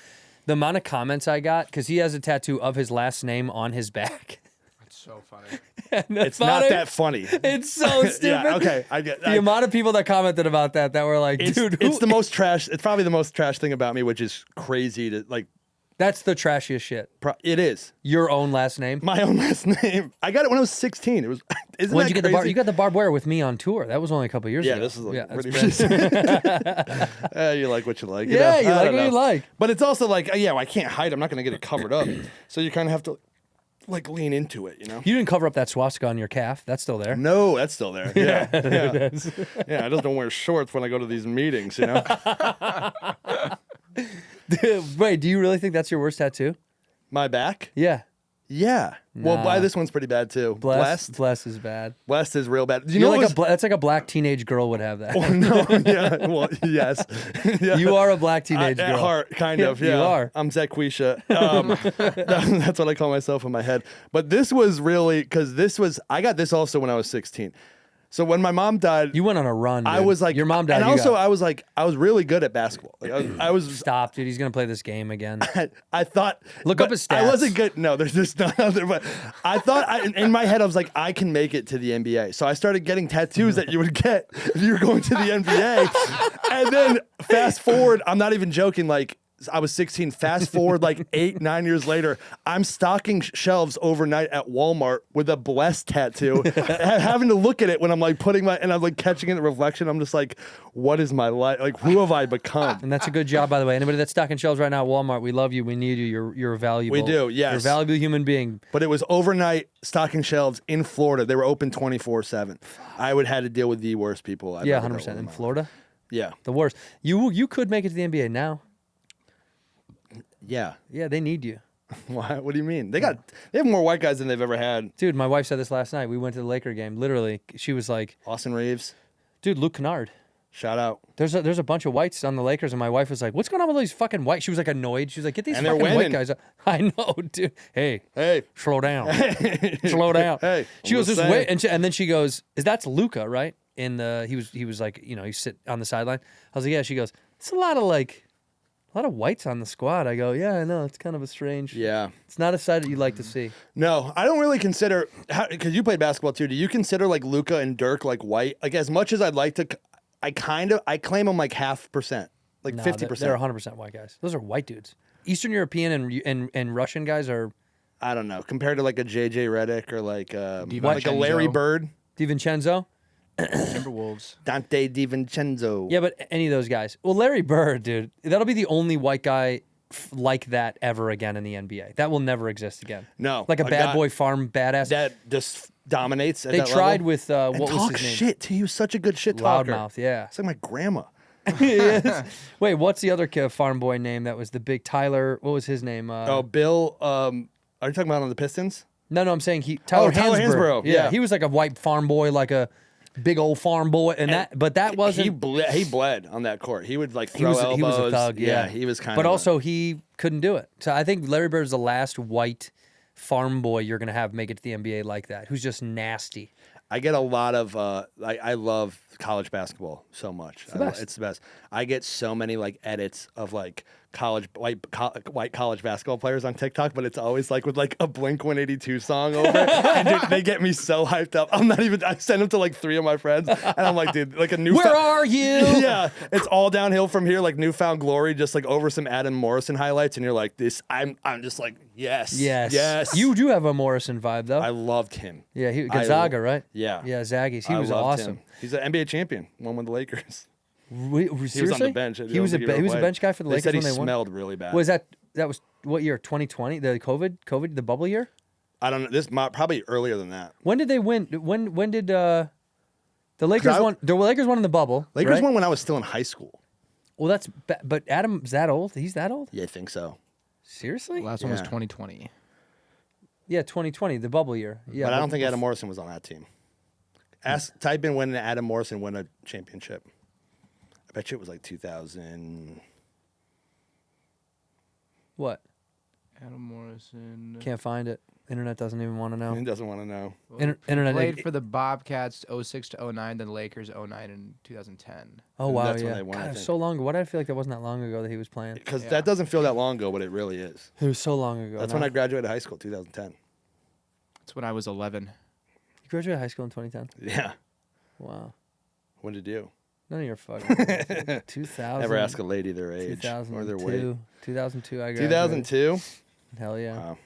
The amount of comments I got because he has a tattoo of his last name on his back. It's so funny. It's not that funny. It's so stupid. Yeah, okay, I get The amount of people that commented about that were like, it's, dude, it's the most trash. It's probably the most trash thing about me, which is crazy to like. that's the trashiest shit. It is Your own last name. my own last name. I got it when I was 16. It was. Isn't When'd that you get crazy? you got the barbed wire with me on tour. That was only a couple years Yeah, ago. this is like that's pretty. You like what you like. Yeah, you I like don't what you know. like. But it's also like, yeah, well, I can't hide. I'm not going to get it covered up. So you kind of have to like lean into it, you know? You didn't cover up that swastika on your calf. That's still there. No, that's still there. Yeah. Yeah, I just don't wear shorts when I go to these meetings, you know? Wait, do you really think that's your worst tattoo? My back? Yeah. Yeah. Well, Nah. this one's pretty bad too. Blessed is bad. Blessed is real bad. You You're know like what's- that's like a black teenage girl would have that. No, yeah. Well, yes. Yeah. You are a black teenage At girl. heart, kind of. You Yeah, are. I'm Zequisha. That's what I call myself in my head. But this was really because I got this also when I was 16. So when my mom died, You went on a run. I dude. was like, your mom died. and you also got- I was really good at basketball. Like I was. Stop, dude. He's gonna play this game again. I thought. Look but up his I stats. wasn't good. No, there's just none other. But I thought in my head I was like, I can make it to the NBA. So I started getting tattoos that you would get if you were going to the NBA. And then fast forward, I'm not even joking. Like I was 16. Fast forward like 8-9 years later, I'm stocking shelves overnight at Walmart with a blessed tattoo, having to look at it when I'm like and I'm like catching it in the reflection. I'm just like, what is my life? Like, who have I become? And that's a good job, by the way. Anybody that's stocking shelves right now at Walmart, we love you. We need you. You're valuable. We do, yes. You're a valuable human being. But it was overnight stocking shelves in Florida. They were open 24/7. I would have to deal with the worst people. I've Yeah, ever dealt 100%. with In my life. Florida, Yeah, the worst. You could make it to the NBA now. yeah. Yeah, they need you. Why? What do you mean? They have more white guys than they've ever had. Dude, my wife said this last night. We went to the Laker game. Literally, she was like, Austin Reeves, dude, Luke Kennard. shout out. There's a bunch of whites on the Lakers, and my wife was like, "What's going on with all these fucking white?" She was like annoyed. She was like, "Get these And they're fucking white winning. guys." I know, dude. Hey, Hey, slow down, slow down. Hey, she I'm goes, just "Just wait," saying. and then she goes, "Is that's Luca, right?" He was like, you know, he sit on the sideline. I was like, "Yeah." She goes, "It's a lot of whites on the squad." I go, "Yeah, I know. It's kind of a strange. yeah. It's not a sight that you like to see." No, I don't really consider because you played basketball too. Do you consider like Luka and Dirk like white? Like as much as I'd like to, I claim them like 0.5%, like No, 50%. They're 100% white guys. Those are white dudes. Eastern European and Russian guys are I don't know compared to like a JJ Redick or like a DiVincenzo. Larry Bird, DiVincenzo. Timberwolves. Dante DiVincenzo. Yeah, but any of those guys. Well, Larry Bird, dude, that'll be the only white guy like that ever again in the NBA. That will never exist again. No, Like a bad guy boy farm badass. that just dominates. At They that tried level. with And what was talk his name? shit too. He was such a good shit talker. Loudmouth, yeah. It's like my grandma. Wait, what's the other farm boy name that was the big Tyler? What was his name? Bill. Are you talking about on the Pistons? No, I'm saying Tyler Tyler Hansbrough, yeah. He was like a white farm boy, like a big old farm boy, but that wasn't. He bled on that court. He would like He throw was elbows. a thug, yeah. He was kind But of. also, he couldn't do it. So I think Larry Bird's the last white farm boy you're gonna have make it to the NBA like that, who's just nasty. I get a lot of. I love college basketball so much. It's the best. I get so many like edits of like white college basketball players on TikTok, but it's always like with like a Blink 182 song over it. And dude, they get me so hyped up. I send them to like 3 of my friends, and I'm like, dude, like a new. Where are you? Yeah, it's all downhill from here, like newfound glory, just like over some Adam Morrison highlights, and you're like, this. I'm just like, yes. You do have a Morrison vibe, though. I loved him. Yeah, Gonzaga, right? Yeah. Yeah, Zaggies. He I was loved awesome. him. He's an NBA champion. Won with the Lakers. Seriously? He was on the bench. I He was a don't think he was a ever bench played. guy for the They Lakers said when he they won. smelled really bad. Was that was what year? 2020? The COVID, the bubble year? I don't know. This probably earlier than that. When did they win? When did the Lakers I- won? The Lakers won in the bubble. Lakers right? won when I was still in high school. Well, but Adam's that old? He's that old? Yeah, I think so. Seriously? Last one was Yeah. 2020. Yeah, 2020, the bubble year. Yeah, But I don't think Adam Morrison was on that team. Type in when Adam Morrison won a championship. I bet you it was like 2000. What? Adam Morrison. Can't find it. Internet doesn't even want to know. He doesn't want to know. Internet. Played for the Bobcats 06 to 09, then Lakers 09 and 2010. Oh and wow, that's when yeah. they won, I God, it was think. so long ago. Why did I feel like that wasn't that long ago that he was playing? Because that doesn't feel that long ago, but it really is. It was so long ago. That's now. when I graduated high school, 2010. That's when I was 11. graduate high school in 2010? Yeah. Wow. When did you? None of your fucking 2000. Never ask a lady their age or their weight. 2002, I graduated. 2002? Hell yeah. Wow.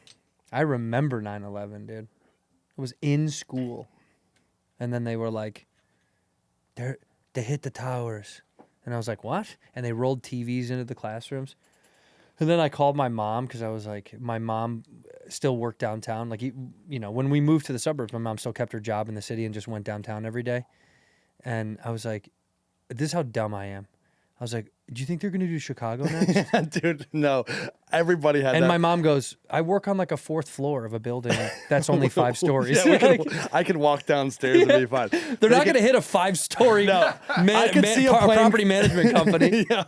I remember 9/11, dude. I was in school. And then they were like, they hit the towers. And I was like, what? And they rolled TVs into the classrooms. And then I called my mom because I was like, my mom still worked downtown. Like, you know, when we moved to the suburbs, my mom still kept her job in the city and just went downtown every day. And I was like, this is how dumb I am. I was like, do you think they're going to do Chicago next? Dude, no. Everybody had And that. my mom goes, I work on like a 4th floor of a building that's only 5 stories. Yeah, I can walk downstairs and be fine. They're not going to hit a 5-story I could see a plane. property management company. Yeah.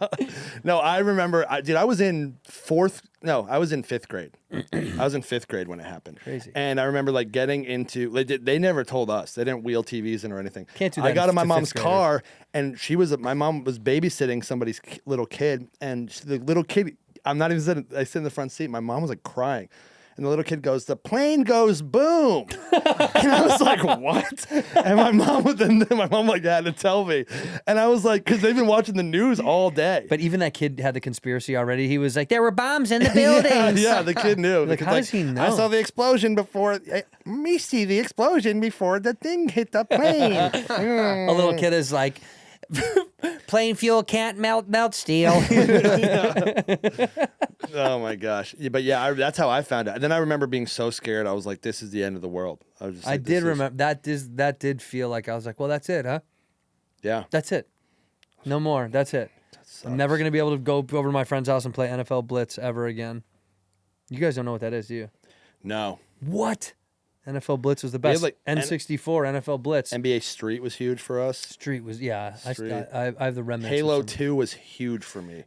No, I remember, I was in 5th grade. I was in 5th grade when it happened. Crazy. And I remember like getting into, they never told us. They didn't wheel TVs in or anything. Can't do that I got in my to mom's 5th graders. car and my mom was babysitting somebody's little kid. And the little kid, I'm not even sitting, I sit in the front seat. My mom was like crying. And the little kid goes, the plane goes boom. And I was like, what? And my mom like had to tell me. And I was like, because they've been watching the news all day. But even that kid had the conspiracy already. He was like, there were bombs in the buildings. yeah, the kid knew. Like, how does he know? I saw the explosion before, me see the explosion before the thing hit the plane. A little kid is like, plane fuel can't melt steel. Oh my gosh. Yeah, but yeah, that's how I found out. And then I remember being so scared. I was like, this is the end of the world. I was just like, I did remember that did feel like I was like, well, that's it, huh? Yeah. That's it. No more. That's it. I'm never going to be able to go over to my friend's house and play NFL Blitz ever again. You guys don't know what that is, do you? No. What? NFL Blitz was the best. like, N64, NFL Blitz. NBA Street was huge for us. Street was, yeah. Street. I have the remnants. Halo of some- 2 was huge for me.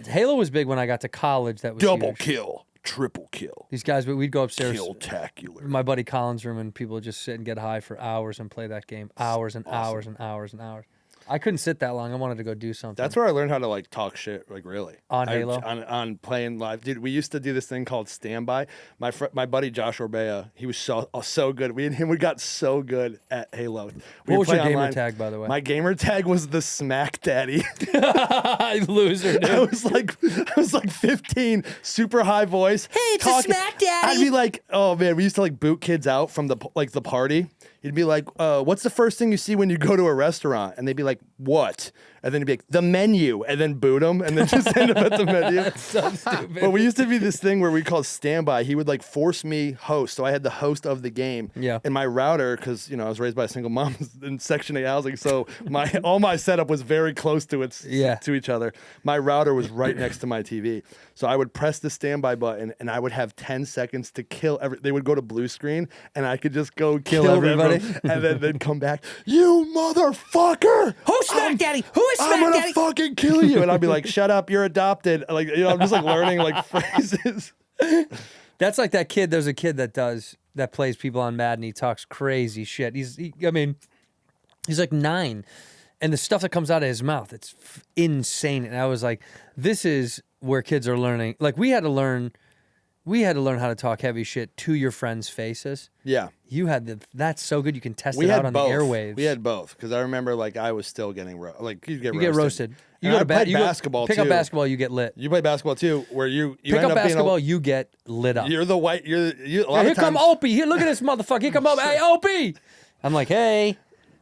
Halo was big when I got to college. That was Double huge. kill. Triple kill. These guys, we'd go upstairs. Kill-tacular. My buddy Colin's room, and people would just sit and get high for hours and play that game. Hours and hours and hours and hours. I couldn't sit that long. I wanted to go do something. That's where I learned how to like talk shit, like really. On Halo? On playing live. Dude, we used to do this thing called standby. My buddy Josh Orbea, he was so good. We and him, we got so good at Halo. What was your gamer tag, by the way? My gamer tag was the Smack Daddy. Loser, dude. I was like 15, super high voice. Hey, it's a Smack Daddy. I'd be like, oh man, we used to like boot kids out from the party. He'd be like, what's the first thing you see when you go to a restaurant? And they'd be like, what? And then he'd be like, the menu. And then boot them and then just end up at the menu. That's so stupid. But we used to be this thing where we called standby. He would like force me host. So I had the host of the game. Yeah. And my router, because, I was raised by a single mom in Section 8 housing. So all my setup was very close to each other. My router was right next to my TV. So I would press the standby button and I would have 10 seconds to kill they would go to blue screen and I could just go kill everybody. and then they'd come back, you motherfucker! Who's Smack Daddy? Who is Smack I'm gonna Daddy? fucking kill you. And I'd be like, shut up, you're adopted. Like, I'm just like learning like phrases. That's like that kid. There's a kid that plays people on Madden. He talks crazy shit. He's like 9. And the stuff that comes out of his mouth, it's insane. And I was like, this is where kids are learning. Like we had to learn how to talk heavy shit to your friends' faces. Yeah. That's so good. You can test We it had out on both. the airwaves. We had both because I remember like I was still getting you get roasted. You And go I to played basketball pick too. up basketball, you get lit. You play basketball too, where you Pick end up up being basketball, you get lit up. You're the white. A lot Here of come times, Opie. Here, look at this motherfucker. Here come Opie. Hey, Opie. I'm like, hey.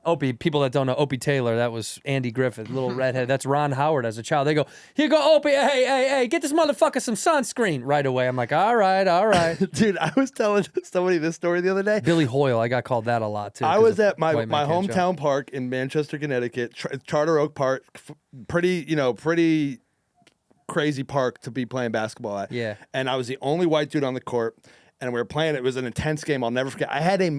Opie, people that don't know, Opie Taylor, that was Andy Griffith, little redhead. That's Ron Howard as a child. They go, here go Opie. Hey, get this motherfucker some sunscreen right away. I'm like, all right. Dude, I was telling somebody this story the other day. Billy Hoyle, I got called that a lot too. I 'cause was of at my White Man Can't Jump. hometown park in Manchester, Connecticut, Charter Oak Park, pretty crazy park to be playing basketball at. Yeah. And I was the only white dude on the court. And we were playing. It was an intense game. I'll never forget. I had a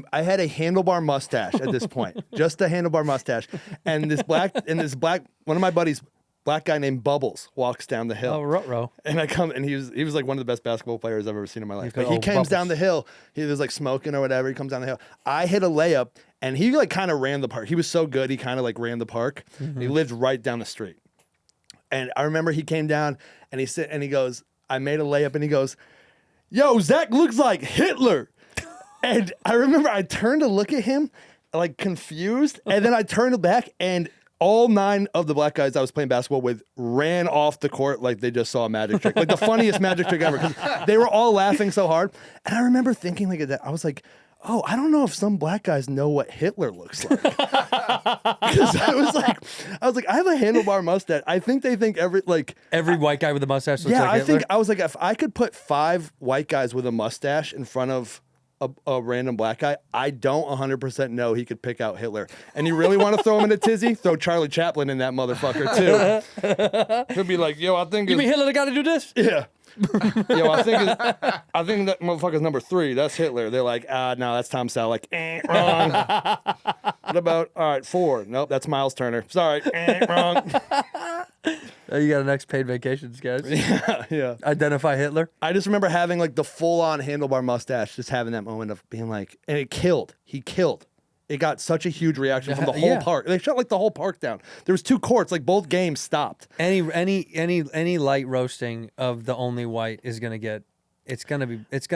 handlebar mustache at this point, just a handlebar mustache. And this black, one of my buddies, black guy named Bubbles, walks down the hill. Oh, ruh-roh. And I come, and he was like one of the best basketball players I've ever seen in my life. got But he old comes Bubbles. down the hill. He was like smoking or whatever. He comes down the hill. I hit a layup, and he like kind of ran the park. He was so good. He kind of like ran the park. He lived right down the street. And I remember he came down, and he goes, I made a layup, and he goes, yo, Zach looks like Hitler. And I remember I turned to look at him, like confused, and then I turned back, and all 9 of the black guys I was playing basketball with ran off the court like they just saw a magic trick, like the funniest magic trick ever, because they were all laughing so hard. And I remember thinking like that, I was like, oh, I don't know if some black guys know what Hitler looks like. Because I was like, I have a handlebar mustache. I think they think every white guy with a mustache looks yeah, like I Hitler? think I was like, if I could put 5 white guys with a mustache in front of a random black guy, I don't 100% know he could pick out Hitler. And you really want to throw him in a tizzy? Throw Charlie Chaplin in that motherfucker too. He'll be like, yo, I think You mean Hitler got to do this? yeah. Yo, I think that motherfucker's number 3. That's Hitler. They're like, no, that's Tom Selleck. Wrong. What about, all right, 4? Nope, that's Miles Turner. Sorry, wrong. You got an next paid vacations, guys. Yeah. Identify Hitler. I just remember having like the full-on handlebar mustache, just having that moment of being like, and it killed. He killed. It got such a huge reaction from the whole Yeah. park. They shut like the whole park down. There was 2 courts, like both games stopped. Any light roasting of the only white is gonna get. It's gonna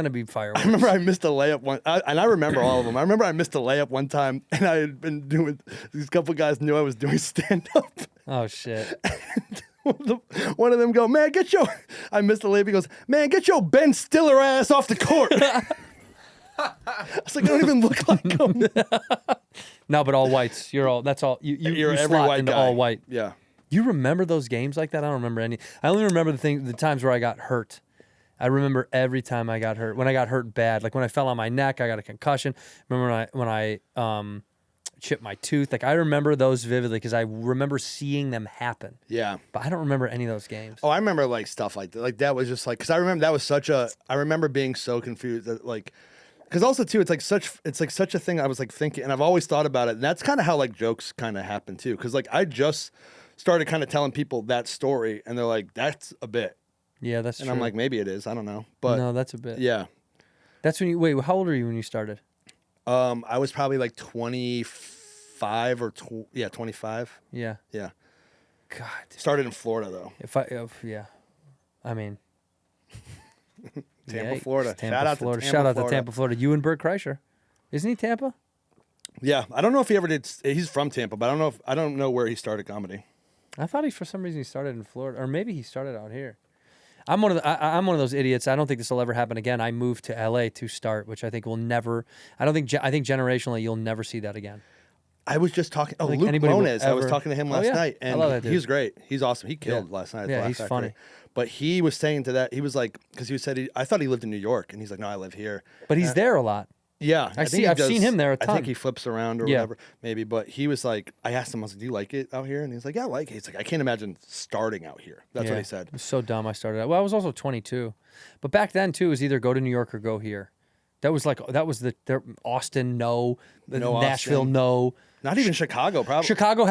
be fireworks. I remember I missed a layup and I remember all of them. I remember I missed a layup one time, and I had been doing. These couple guys knew I was doing stand up. Oh shit. One of them go, man, get your. I missed a layup. He goes, man, get your Ben Stiller ass off the court. I was like, I don't even look like him. No, but all whites. You're all. That's all. You're every slot white into guy. all white. Yeah. You remember those games like that? I don't remember any. I only remember the times where I got hurt. I remember every time I got hurt. When I got hurt bad, like when I fell on my neck, I got a concussion. Remember when I chipped my tooth? Like I remember those vividly because I remember seeing them happen. Yeah. But I don't remember any of those games. Oh, I remember like stuff like that. Like that was just like, because I remember that was such a. I remember being so confused that like. Because also too, it's like such a thing. I was like thinking, and I've always thought about it. And that's kind of how like jokes kind of happen too. Because like I just started kind of telling people that story, and they're like, "That's a bit." Yeah, that's and true. I'm like, maybe it is. I don't know, but no, that's a bit. yeah. That's when you wait. How old are you when you started? I was probably like 25 or 25. Yeah. Yeah. God. Started in Florida though. Yeah. I mean. Tampa, yeah, Florida. Tampa, Shout out Florida. to Tampa, Shout out Florida. to Tampa, Florida. You and Bert Kreischer. Isn't he Tampa? Yeah, I don't know if he ever did. He's from Tampa, but I don't know where he started comedy. I thought for some reason he started in Florida, or maybe he started out here. I'm one of those idiots. I don't think this will ever happen again. I moved to LA to start, which I think will never. I think generationally you'll never see that again. I was just talking. Oh, think Luke anybody will Moniz. I was ever- talking to him Oh, last yeah. night, I and love that dude. he's great. He's awesome. He killed Yeah. last night. At Yeah, the Laugh he's Factory. funny. But he was saying to that, he was like, because he said I thought he lived in New York, and he's like, no, I live here. But he's there a lot. Yeah, I've think he seen him there a I ton. think he flips around or Yeah. whatever, maybe. But he was like, I asked him, I was like, do you like it out here? And he's like, yeah, I like it. He's like, I can't imagine starting out here. That's what he said. It was so dumb. I started out. Well, I was also 22, but back then too, it was either go to New York or go here. That was Austin, no, Nashville, Austin. no. Not even Chicago, probably. Chicago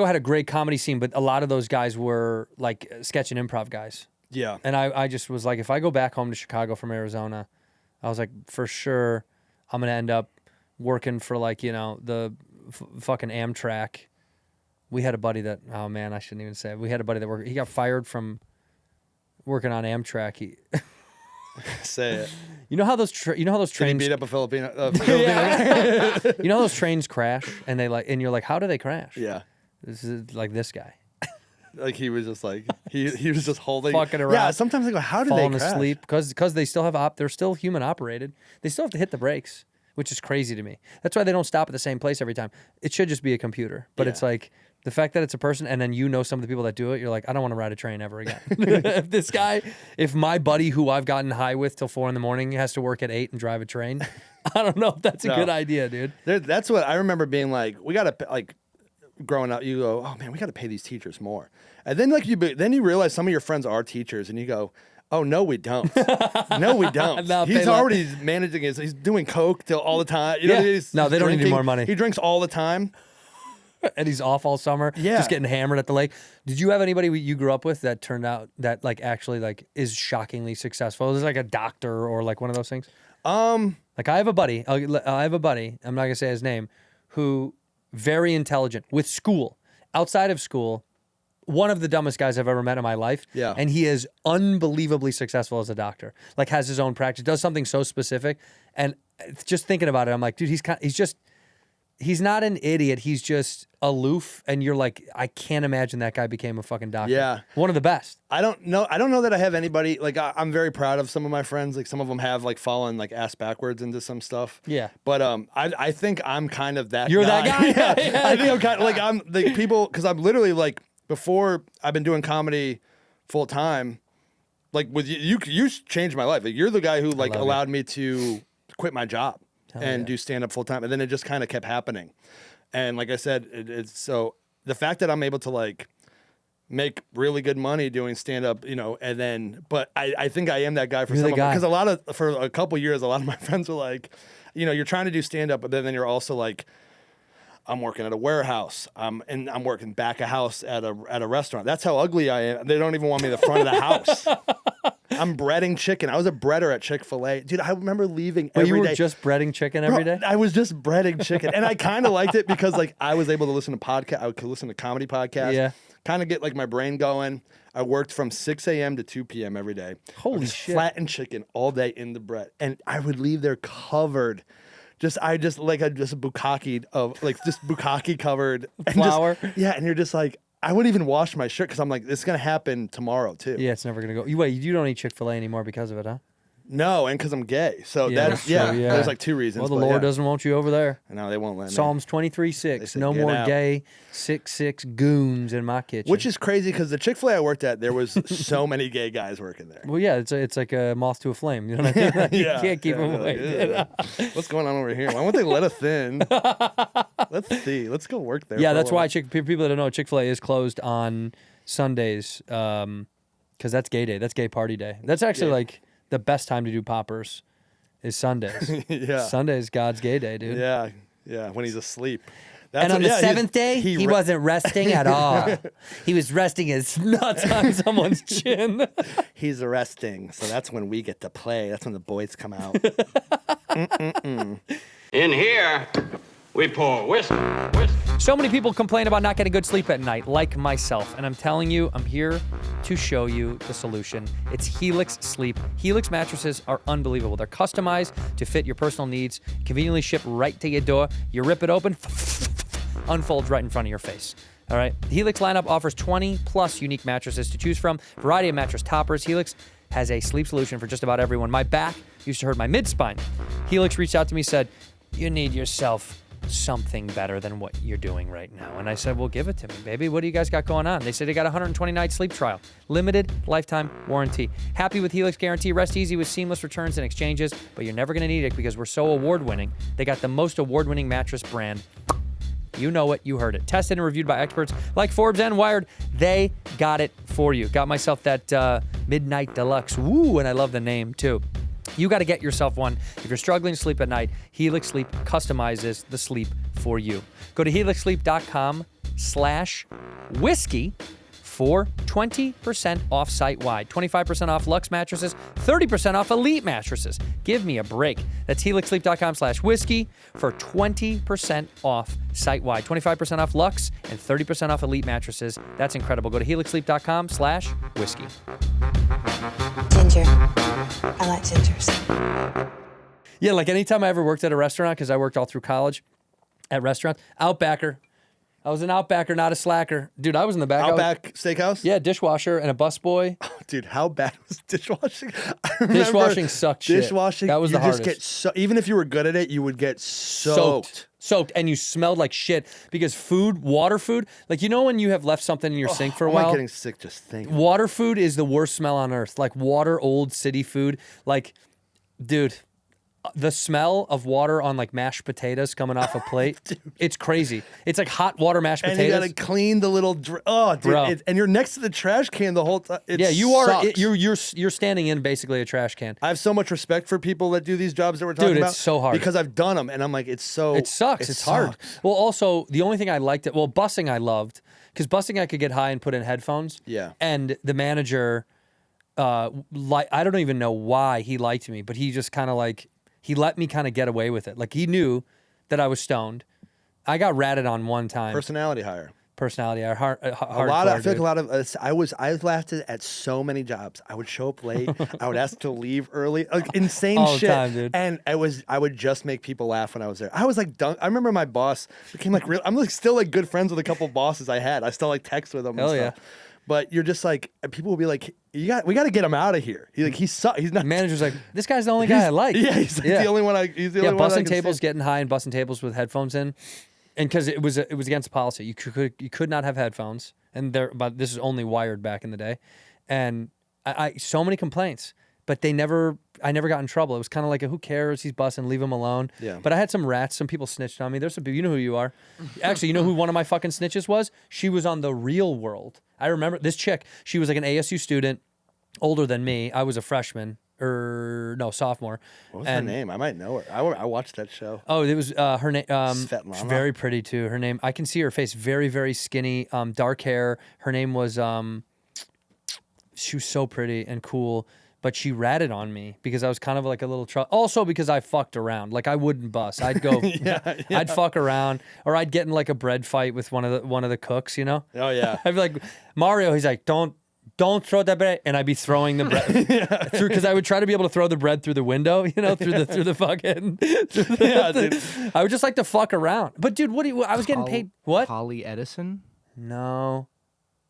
had a great comedy scene, but a lot of those guys were like sketch and improv guys. Yeah. And I just was like, if I go back home to Chicago from Arizona, I was like, for sure, I'm gonna end up working for like the fucking Amtrak. We had a buddy that oh man, I shouldn't even say it. We had a buddy that worked. He got fired from working on Amtrak. Say it. You know how those Did he trains beat up a Filipino? you know those trains crash and you're like, how do they crash? Yeah. This is like this guy. Like he was just like he was just holding Fucking around. Yeah, sometimes I go, how did falling they crash? asleep because they still have they're still human operated. They still have to hit the brakes, which is crazy to me. That's why they don't stop at the same place every time. It should just be a computer. But it's like the fact that it's a person and then some of the people that do it, you're like, I don't want to ride a train ever again. If my buddy who I've gotten high with till 4 a.m. has to work at 8 and drive a train, I don't know if that's a good idea, dude. That's what I remember being like. We gotta like growing up. You go, oh man, we gotta pay these teachers more. And then then you realize some of your friends are teachers, and you go, oh no, we don't. No, we don't. No, he's pay less. already managing his. He's doing coke till all the time. You know, Yeah. he's No, they don't need any drinking. more money. He drinks all the time. And he's off all summer, Yeah. just getting hammered at the lake. Did you have anybody you grew up with that turned out that like actually like is shockingly successful? Is it like a doctor or like one of those things? Like I have a buddy. I'm not gonna say his name, who very intelligent with school, outside of school, one of the dumbest guys I've ever met in my life. Yeah. And he is unbelievably successful as a doctor. Like has his own practice, does something so specific, and just thinking about it, I'm like, dude, he's not an idiot. He's just aloof, and you're like, I can't imagine that guy became a fucking doctor. Yeah. One of the best. I don't know that I have anybody like I'm very proud of some of my friends. Like some of them have like fallen like ass backwards into some stuff. Yeah. But I think I'm kind of that. You're guy. that guy. Yeah. I think I'm kind of like I'm the people because I'm literally like before I've been doing comedy full time. Like with you changed my life. Like you're the guy who like allowed me to quit my job and do stand up full time, and then it just kind of kept happening. And like I said, it's so the fact that I'm able to like make really good money doing stand up, you know, and then but I think I am that guy for some because for a couple years a lot of my friends were like, you know, you're trying to do stand up, but then you're also like, I'm working at a warehouse. And I'm working back of house at a restaurant. That's how ugly I am. They don't even want me in the front of the house. I'm breading chicken. I was a breader at Chick-fil-A. Dude, I remember leaving every day. You were just breading chicken every day? I was just breading chicken. And I kind of liked it because like I was able to listen to podcasts. I could listen to comedy podcasts. Yeah. Kind of get like my brain going. I worked from 6 a.m. to 2 p.m. every day. Holy shit. Flattened chicken all day in the bread. And I would leave there covered. Just bukkake of like just bukkake covered flour. And you're just like, I wouldn't even wash my shirt because I'm like, it's gonna happen tomorrow too. Yeah, it's never gonna go. Wait, you don't eat Chick-fil-A anymore because of it, huh? No, and because I'm gay. So that's true, yeah. There's like 2 reasons. Well, the Lord doesn't want you over there. No, they won't let me. Psalms 23:6. No "Get more out." gay 6'6" goons in my kitchen. Which is crazy because the Chick-fil-A I worked at, there was so many gay guys working there. Well, yeah, it's like a moth to a flame. You know what I mean? Like, you can't keep them away. What's going on over here? Why won't they let us in? Let's see. Let's go work there. Yeah, that's why people that don't know, Chick-fil-A is closed on Sundays because that's gay day. That's gay party day. That's actually like the best time to do poppers is Sundays. Yeah. Sunday's God's gay day, dude. Yeah, when he's asleep. And on the seventh day, he wasn't resting at all. He was resting his nuts on someone's chin. He's resting, so that's when we get to play. That's when the boys come out. In here, we pour whiskey. So many people complain about not getting good sleep at night, like myself. And I'm telling you, I'm here to show you the solution. It's Helix Sleep. Helix mattresses are unbelievable. They're customized to fit your personal needs, conveniently shipped right to your door. You rip it open, unfolds right in front of your face. All right. The Helix lineup offers 20 plus unique mattresses to choose from, variety of mattress toppers. Helix has a sleep solution for just about everyone. My back used to hurt my mid-spine. Helix reached out to me, said, you need yourself something better than what you're doing right now. And I said, well, give it to me, baby. What do you guys got going on? They said they got a 120-night sleep trial. Limited lifetime warranty. Happy with Helix Guarantee. Rest easy with seamless returns and exchanges, but you're never going to need it because we're so award-winning. They got the most award-winning mattress brand. You know it. You heard it. Tested and reviewed by experts like Forbes and Wired. They got it for you. Got myself that Midnight Deluxe. Woo, and I love the name, too. You got to get yourself one. If you're struggling to sleep at night, Helix Sleep customizes the sleep for you. Go to helixsleep.com/whiskey for 20% off site-wide, 25% off Luxe mattresses, 30% off Elite mattresses. Give me a break. That's helixsleep.com/whiskey for 20% off site-wide, 25% off Luxe and 30% off Elite mattresses. That's incredible. Go to helixsleep.com/whiskey. Ginger. I like gingers. Yeah, like anytime I ever worked at a restaurant, because I worked all through college at restaurants, Outbacker. I was an Outbacker, not a slacker. Dude, I was in the back. Outback Steakhouse? Yeah, dishwasher and a busboy. Dude, how bad was dishwashing? Dishwashing sucked shit. Dishwashing, that was the hardest. Even if you were good at it, you would get soaked. Soaked, and you smelled like shit because water food, like you know when you have left something in your sink for a while? I'm getting sick just thinking. Water food is the worst smell on earth. Like water, old city food. Like, dude, the smell of water on like mashed potatoes coming off a plate, it's crazy. It's like hot water mashed potatoes. And you gotta clean the little, and you're next to the trash can the whole time. You're standing in basically a trash can. I have so much respect for people that do these jobs that we're talking about. Dude, it's so hard. Because I've done them, and I'm like, it sucks. It's hard. Well, also, the only thing I liked busing I loved, because busing I could get high and put in headphones. Yeah. And the manager, I don't even know why he liked me, but he just kind of like, he let me kind of get away with it. Like he knew that I was stoned. I got ratted on one time. Personality hire. personality. I I feel like a lot of I laughed at so many jobs. I would show up late. I would ask to leave early. Like insane All the shit. time, dude. And I would just make people laugh when I was there. I was like I remember my boss became like real. I'm like still like good friends with a couple bosses I had. I still like text with them and Hell stuff. yeah. But you're just like people will be like, we got to get him out of here. He's not. Manager's like, this guy's the only guy I like. Yeah, he's like the only one. He's the only one. Bussing tables, getting high and bussing tables with headphones in, and because it was against policy, you could not have headphones, and but this is only wired back in the day, and I so many complaints, but I never got in trouble. It was kind of like who cares? He's bussing, leave him alone. Yeah. But I had some rats. Some people snitched on me. There's some people. You know who you are. Actually, you know who one of my fucking snitches was? She was on The Real World. I remember this chick. She was like an ASU student, older than me. I was a freshman. Sophomore. What was her name? I might know her. I watched that show. Oh, it was her name. Svetlana? She's very pretty too. Her name. I can see her face. Very, very skinny. Dark hair. Her name was. She was so pretty and cool, but she ratted on me because I was kind of like a little trouble. Also because I fucked around. Like I wouldn't bust. I'd go. I'd fuck around, or I'd get in like a bread fight with one of the cooks. You know. Oh yeah. I'd be like, Mario. He's like, don't throw that bread, and I'd be throwing the bread through because I would try to be able to throw the bread through the window, you know, through the fucking. Dude. I would just like to fuck around, but dude, I was getting paid what? Holly Edison? No,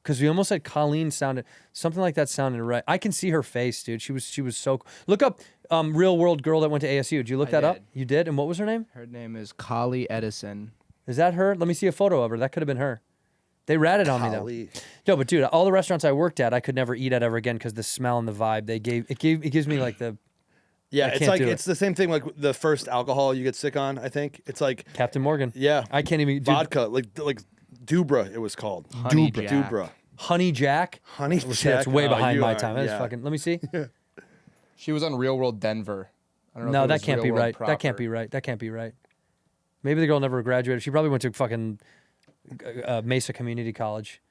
because we almost said Colleen sounded something like that sounded right. I can see her face, dude. She was so. Look up Real World girl that went to ASU. Did you look that up? did. You did, and what was her name? Her name is Holly Edison. Is that her? Let me see a photo of her. That could have been her. They ratted on me Golly. though. No, but dude, all the restaurants I worked at, I could never eat at ever again because the smell and the vibe it gives me like the. Yeah, I it's can't like do it's the same thing like the first alcohol you get sick on. I think it's like Captain Morgan. yeah, I can't even. Dude, vodka like Dubra. It was called Honey Dubra. Jack. Dubra. Honey Jack. Honey That's Jack. way Oh, behind you my are- time. That's yeah. fucking. Let me see. She was on Real World Denver. I don't know No, if it that was can't be Real World right. That can't proper. be right. That can't be right. Maybe the girl never graduated. She probably went to fucking Mesa Community College.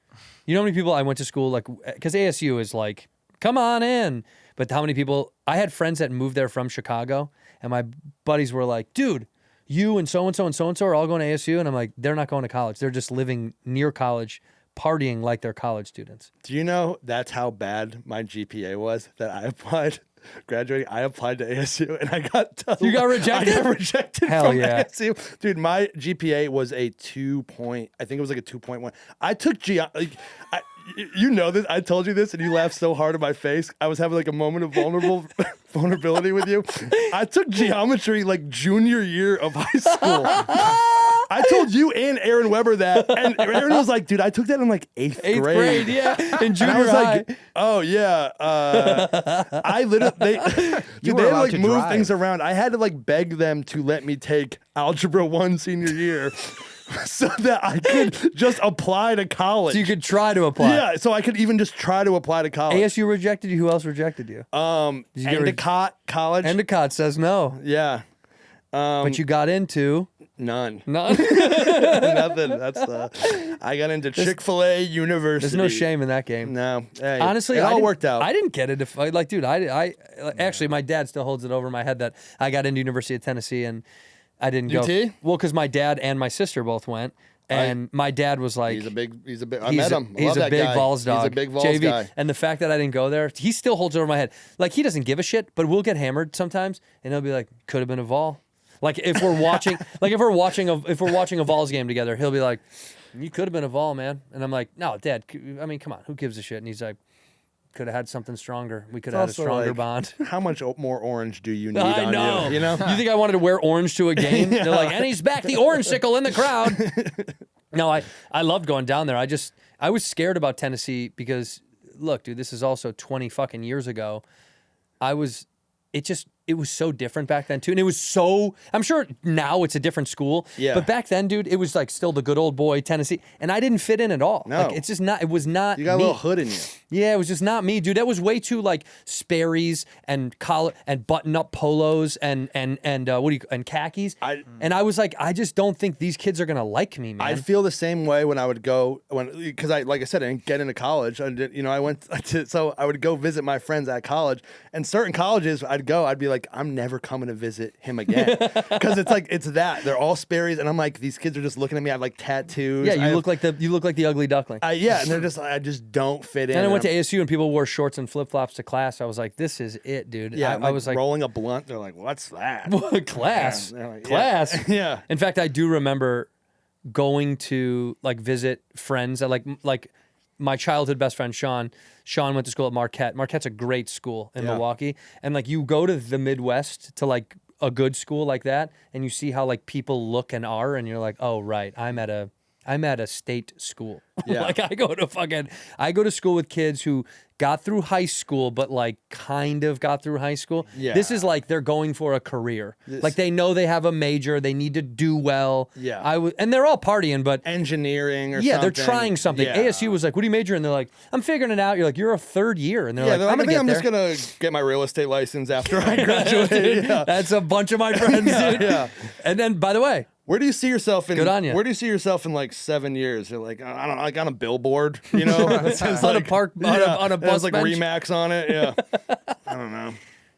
You know how many people I went to school like because ASU is like, come on in. But how many people? I had friends that moved there from Chicago, and my buddies were like, dude, you and so and so and so and so are all going to ASU, and I'm like, they're not going to college. They're just living near college, partying like they're college students. Do you know that's how bad my GPA was that I applied? Graduating, I applied to ASU and I got You got rejected? I got rejected Hell from yeah. ASU. Dude, my GPA was a 2 point. I think it was like a 2.1. I took you know this. I told you this, and you laughed so hard in my face. I was having like a moment of vulnerability with you. I took geometry like junior year of high school. I told you and Aaron Weber that, and Aaron was like, "Dude, I took that in like eighth grade." Yeah, in And junior I was high. like, "Oh yeah." I literally they had were to allowed like to move drive. things around. I had to like beg them to let me take Algebra 1 senior year. So that I could just apply to college. so you could try to apply. Yeah, so I could even just try to apply to college. ASU rejected you. Who else rejected you? Um, Did you get Endicott College. Endicott says no, Yeah. but you got into None. none. Nothing. That's I got into Chick-fil-A University. There's no shame in that game. No. Hey, Honestly, it I all didn't- worked out. I didn't get it. If like, dude, I actually, my dad still holds it over my head that I got into University of Tennessee and I didn't go. UT? Well, because my dad and my sister both went, and my dad was like, He's a big. I met him. I He's love a that big guy. Vols dog. He's a big Vols JV. guy. And the fact that I didn't go there, he still holds it over my head. Like he doesn't give a shit, but we'll get hammered sometimes, and he'll be like, "Could have been a Vol." Like if we're watching, if we're watching a Vols game together, he'll be like, "You could have been a Vol, man." And I'm like, "No, Dad. I mean, come on. Who gives a shit?" And he's like, "Could have had something stronger. We could have had a Also, stronger like, bond." How much more orange do you need I on know. you? You know? You think I wanted to wear orange to a game? They're like, and he's back, the orange sickle in the crowd. No, I loved going down there. I was scared about Tennessee because, look, dude, this is also 20 fucking years ago. It was so different back then too, and it was so. I'm sure now it's a different school. Yeah. But back then, dude, it was like still the good old boy Tennessee, and I didn't fit in at all. No. Like, it's just not. It was not. You got a me. little hood in you. Yeah, it was just not me, dude. That was way too like Sperry's and collar and button-up polos and khakis. And I was like, I just don't think these kids are gonna like me, man. I'd feel the same way when I would go because like I said, I didn't get into college. I would go visit my friends at college, and certain colleges I'd be like, like, I'm never coming to visit him again. Because it's like, it's that. They're all Sperry's, and I'm like, these kids are just looking at me. I have like tattoos. Yeah, you look like the ugly duckling. Yeah, and they're just, I just don't fit in. And I went to ASU and people wore shorts and flip flops to class. I was like, this is it, dude. Yeah, I was like, rolling a blunt. They're like, what's that? class, Yeah, they're like, class. Yeah. In fact, I do remember going to like visit friends at like my childhood best friend Sean. Sean went to school at Marquette. Marquette's a great school in Milwaukee, and like you go to the Midwest to like a good school like that, and you see how like people look and are, and you're like, oh right, I'm at a state school. Yeah. Like I go to school with kids who got through high school, but like kind of got through high school. Yeah. This is like they're going for a career. Like they know they have a major, they need to do well. Yeah. And they're all partying, but engineering or yeah, something. they're trying something. Yeah. ASU was like, what do you major in? They're like, I'm figuring it out. You're like, you're a third year. And they're like, they're I'm like, I going think to I'm get just going to get my real estate license after I graduate. Yeah. That's a bunch of my friends, dude. Yeah. And then, by the way, where do you see yourself in? Good on ya. Where do you see yourself in like 7 years? You're like, I don't know, like on a billboard, you know, it's on a park, on a bus There's like bench. Remax on it. Yeah, I don't know.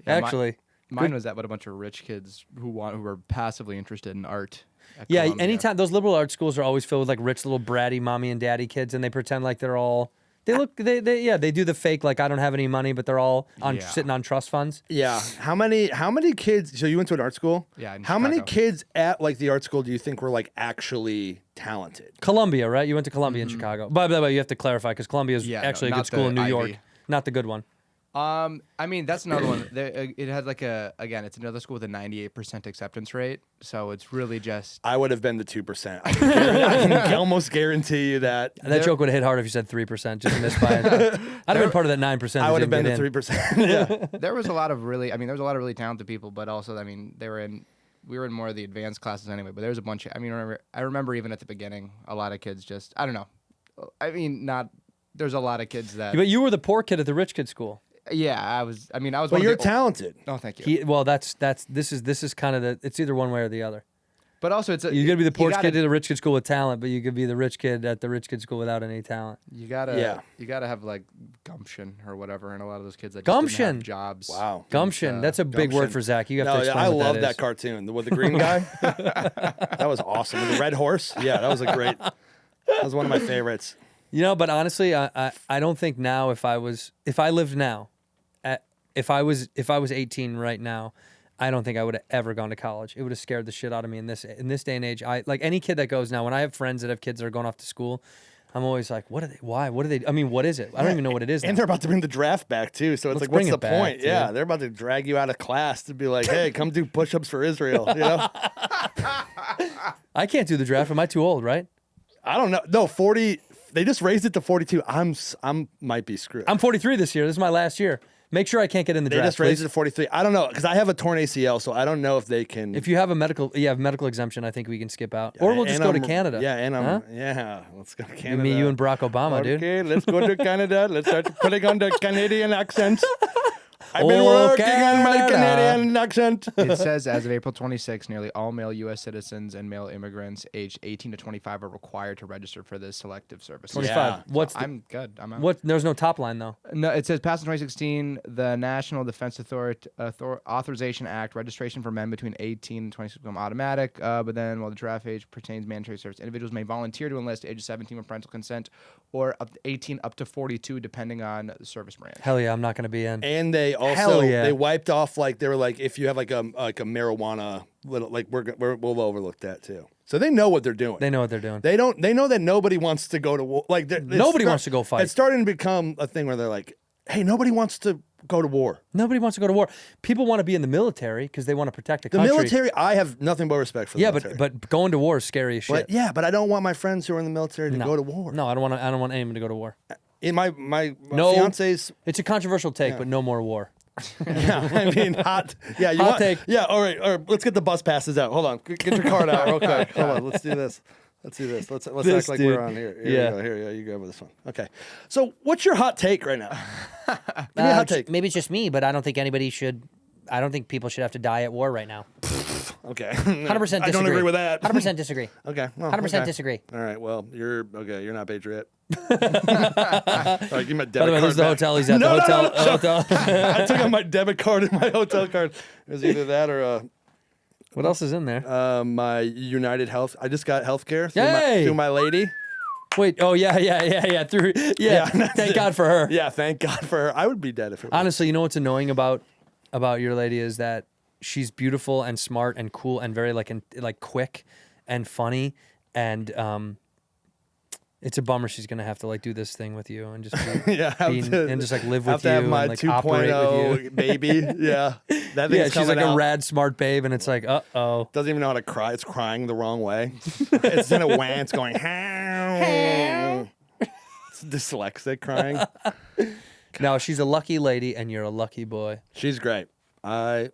Actually, Mine was that, but a bunch of rich kids who were passively interested in art. At yeah. Columbia. Anytime those liberal arts schools are always filled with like rich little bratty mommy and daddy kids, and they pretend like they're all. They do the fake like I don't have any money, but they're all sitting on trust funds. Yeah. How many kids? So you went to an art school? Yeah, in How many Chicago. kids at like the art school do you think were like actually talented? Columbia, right? You went to Columbia in Chicago. By the way, you have to clarify because Columbia is Yeah, actually a not good school in New the York, Ivy. not the good one. I mean, that's another one. It has like it's another school with a 98% acceptance rate. So it's really just. I would have been the 2%. I can almost guarantee you that. And that joke would have hit hard if you said 3%. Just missed by it. I'd have been part of that 9%. I would have been the the 3%. Yeah. There was a lot of really talented people, but also, I mean, we were in more of the advanced classes anyway, but there was a bunch of, I remember even at the beginning, a lot of kids just, I don't know. I mean, there's a lot of kids that. But you were the poor kid at the rich kid school. Yeah, I was But one of you're the, talented. Oh, thank you. This is kind of it's either one way or the other. But also, You're gonna be the poor kid at the rich kid school with talent, but you could be the rich kid at the rich kid school without any talent. You gotta have like gumption or whatever, and a lot of those kids that just Gumption? didn't have jobs. Wow. Gumption. That's a big word for Zach. You have to No, explain I what love that that is. cartoon with the green guy. That was awesome. With the red horse. Yeah, that was that was one of my favorites. You know, but honestly, I don't think now if I lived now, if I was 18 right now, I don't think I would have ever gone to college. It would have scared the shit out of me in this day and age. I like any kid that goes now. When I have friends that have kids that are going off to school, I'm always like, what are they? Why? What are they? I mean, what is it? I don't even know what it is. And now. they're about to bring the draft back too. So it's Let's like, what's bring the it back, point? dude. Yeah, they're about to drag you out of class to be like, hey, come do push-ups for Israel. You know? I can't do the draft. Am I too old? Right? I don't know. No, 40. They just raised it to 42. I'm might be screwed. I'm 43 this year. This is my last year. Make sure I can't get in the They draft. just raised please. it to 43. I don't know because I have a torn ACL, so I don't know if they can. If you have a medical exemption, I think we can skip out, or we'll just go to Canada. Yeah, and Huh? let's go to Canada. Me, you, and Barack Obama, dude. Okay, let's go to Canada. Let's start putting on the Canadian accent. I've been working on my Canada. Canadian accent. It says as of April 26, nearly all male U.S. citizens and male immigrants aged 18 to 25 are required to register for this selective service. 25. Yeah. What's the, I'm good. I'm out. what? There's no top line though. No, it says passed in 2016, the National Defense Authorization Act, registration for men between 18 and 26 become automatic, but then while the draft age pertains mandatory service, individuals may volunteer to enlist at age of 17 with parental consent, or up to 18 up to 42 depending on the service branch. Hell yeah, I'm not gonna be in. And they Hell also yeah. they wiped off like they were like if you have like a marijuana little like we'll overlook that too. So they know what they're doing. They know what they're doing. They know that nobody wants to go to war. Like Nobody wants to go fight. It's starting to become a thing where they're like, hey, nobody wants to go to war. Nobody wants to go to war. People want to be in the military because they want to protect the The country. military, I have nothing but respect for the military. but going to war is scary as shit. But yeah, but I don't want my friends who are in the military to No. go to war. No, I don't want anyone to go to war. In my No. fiance's, It's a controversial take, but no more war. yeah, I mean, hot. Yeah, you Hot want, take. Yeah, all right. Let's get the bus passes out. Hold on, get your card out real quick. Hold on, let's do this. Let's This act like dude. we're on here. Yeah. Here you go with this one. Okay. So, what's your hot take right now? Give me a hot take. Maybe it's just me, but I don't think anybody should. I don't think people should have to die at war right now. okay. 100% disagree. I don't agree with that. 100% disagree. Okay. Well, 100% okay. disagree. All right. Well, you're okay. You're not a patriot. All right, give me my debit By the way, card this is the back. hotel he's at. No, The hotel. no, no, no. hotel. I took out my debit card and my hotel card. It was either that or What else is in there? my United Health. I just got health care Yay! through my lady. Wait. Oh yeah. Through. Yeah. Thank God for her. Yeah, thank God for her. I would be dead if it was. Honestly, you know what's annoying about your lady is that she's beautiful and smart and cool and very like quick and funny and it's a bummer she's gonna have to like do this thing with you and just be, Yeah, and just like live with have to you have my and like operate with you. 2.0 baby. Yeah, that thing's Yeah, she's coming like a out. rad smart babe and it's like uh-oh. Doesn't even know how to cry. It's crying the wrong way. It's in a wah. It's going. It's dyslexic crying. No, she's a lucky lady and you're a lucky boy. She's great. I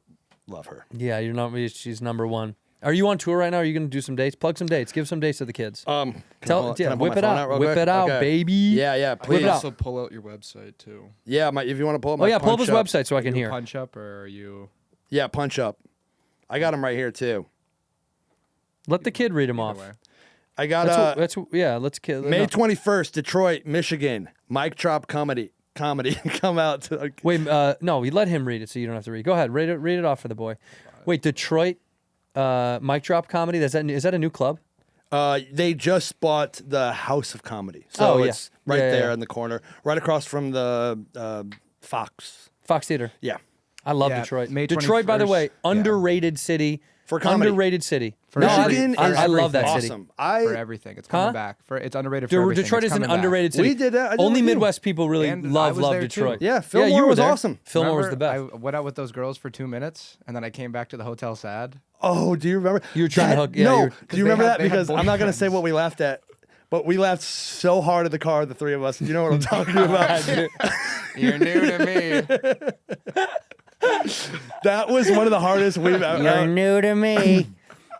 love her. Yeah, you're not. She's number one. Are you on tour right now? Are you gonna do some dates? Plug some dates. Give some dates to the kids. Can I pull Whip my it phone out. real Whip quick? it out, Okay. baby. Yeah, please. it out. Also pull out your website too. Yeah, if you want to pull up my Oh yeah, pull up his Punch Up- website so I can You hear. punch up or are you? Yeah, Punch Up. I got them right here too. Let the kid read them off. way. I got Let's kid. May no. 21st, Detroit, Michigan. Mic Drop Comedy. Come out to. Wait, no, we let him read it so you don't have to read. Go ahead, read it off for the boy. Wait, Detroit, Mic Drop Comedy. Is that a new club? They just bought the House of Comedy, so yeah. it's right Yeah, there yeah. in the corner, right across from the Fox. Fox Theater. Yeah, I love Yeah, Detroit. May Detroit, by the 21st. way, Yeah. underrated city. For comedy. Underrated city. Michigan I is love that city. awesome. For everything, it's coming Huh? back. It's underrated for everything. Detroit It's is an coming back. underrated city. We did that. I did Only with you. Midwest people really And I love was there too. Detroit. Yeah, you Fillmore were was there. awesome. Fillmore was the Remember, best. I went out with those girls for 2 minutes, and then I came back to the hotel sad. Oh, do you remember? You were trying to hook- yeah, no, you were- do you remember that? they had Because I'm not going to say boyfriends. what we laughed at, but we laughed so hard at the car, the three of us. You know what I'm talking about? You're new to me. That was one of the hardest we've ever. new to me.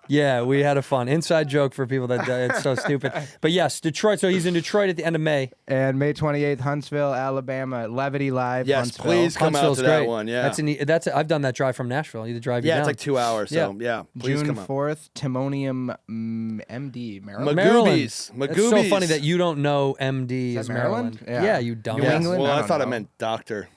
Yeah, we had a fun inside joke for people that it's so stupid. But yes, Detroit. So he's in Detroit at the end of May. And May 28th, Huntsville, Alabama, Levity Live. Yes, Huntsville. please come out Huntsville's to that great. one. Yeah, That's I've done that drive from Nashville. You drive you yeah, down. it's like 2 hours. So yeah, please June come out. 4th, Timonium MD, Maryland. Maryland. Magoobies. It's so funny that you don't know MD Is is that Maryland? Maryland. Yeah. You dumb. New Yes. England? Well, I I don't thought it know. meant doctor.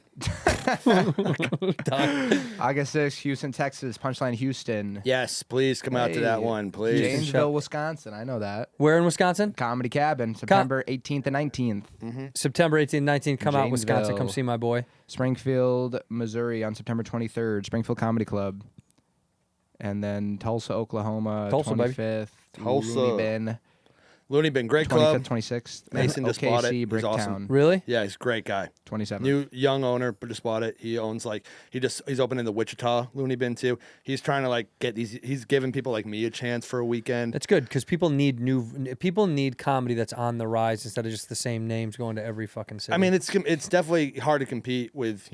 August 6th, Houston, Texas, Punchline, Houston. Yes, please come out to that Hey, one, please. Janesville, Wisconsin. I know that. Where in Wisconsin? Comedy Cabin, September 18th and 19th. September 18th, 19th. Come out, Wisconsin. Come Janesville. see my boy. Springfield, Missouri on September 23rd, Springfield Comedy Club. And then Tulsa, Oklahoma, Tulsa, baby. 25th. Tulsa. Looney Bin, Looney Bin, great 25th, club. 26th. Mason and just bought it. OKC, He's awesome. Bricktown, Really? Yeah, he's a great guy. 27th. New young owner, but just bought it. He owns he's opening the Wichita Looney Bin too. He's trying to get these. He's giving people like me a chance for a weekend. That's good because people need comedy that's on the rise instead of just the same names going to every fucking city. I mean, it's definitely hard to compete with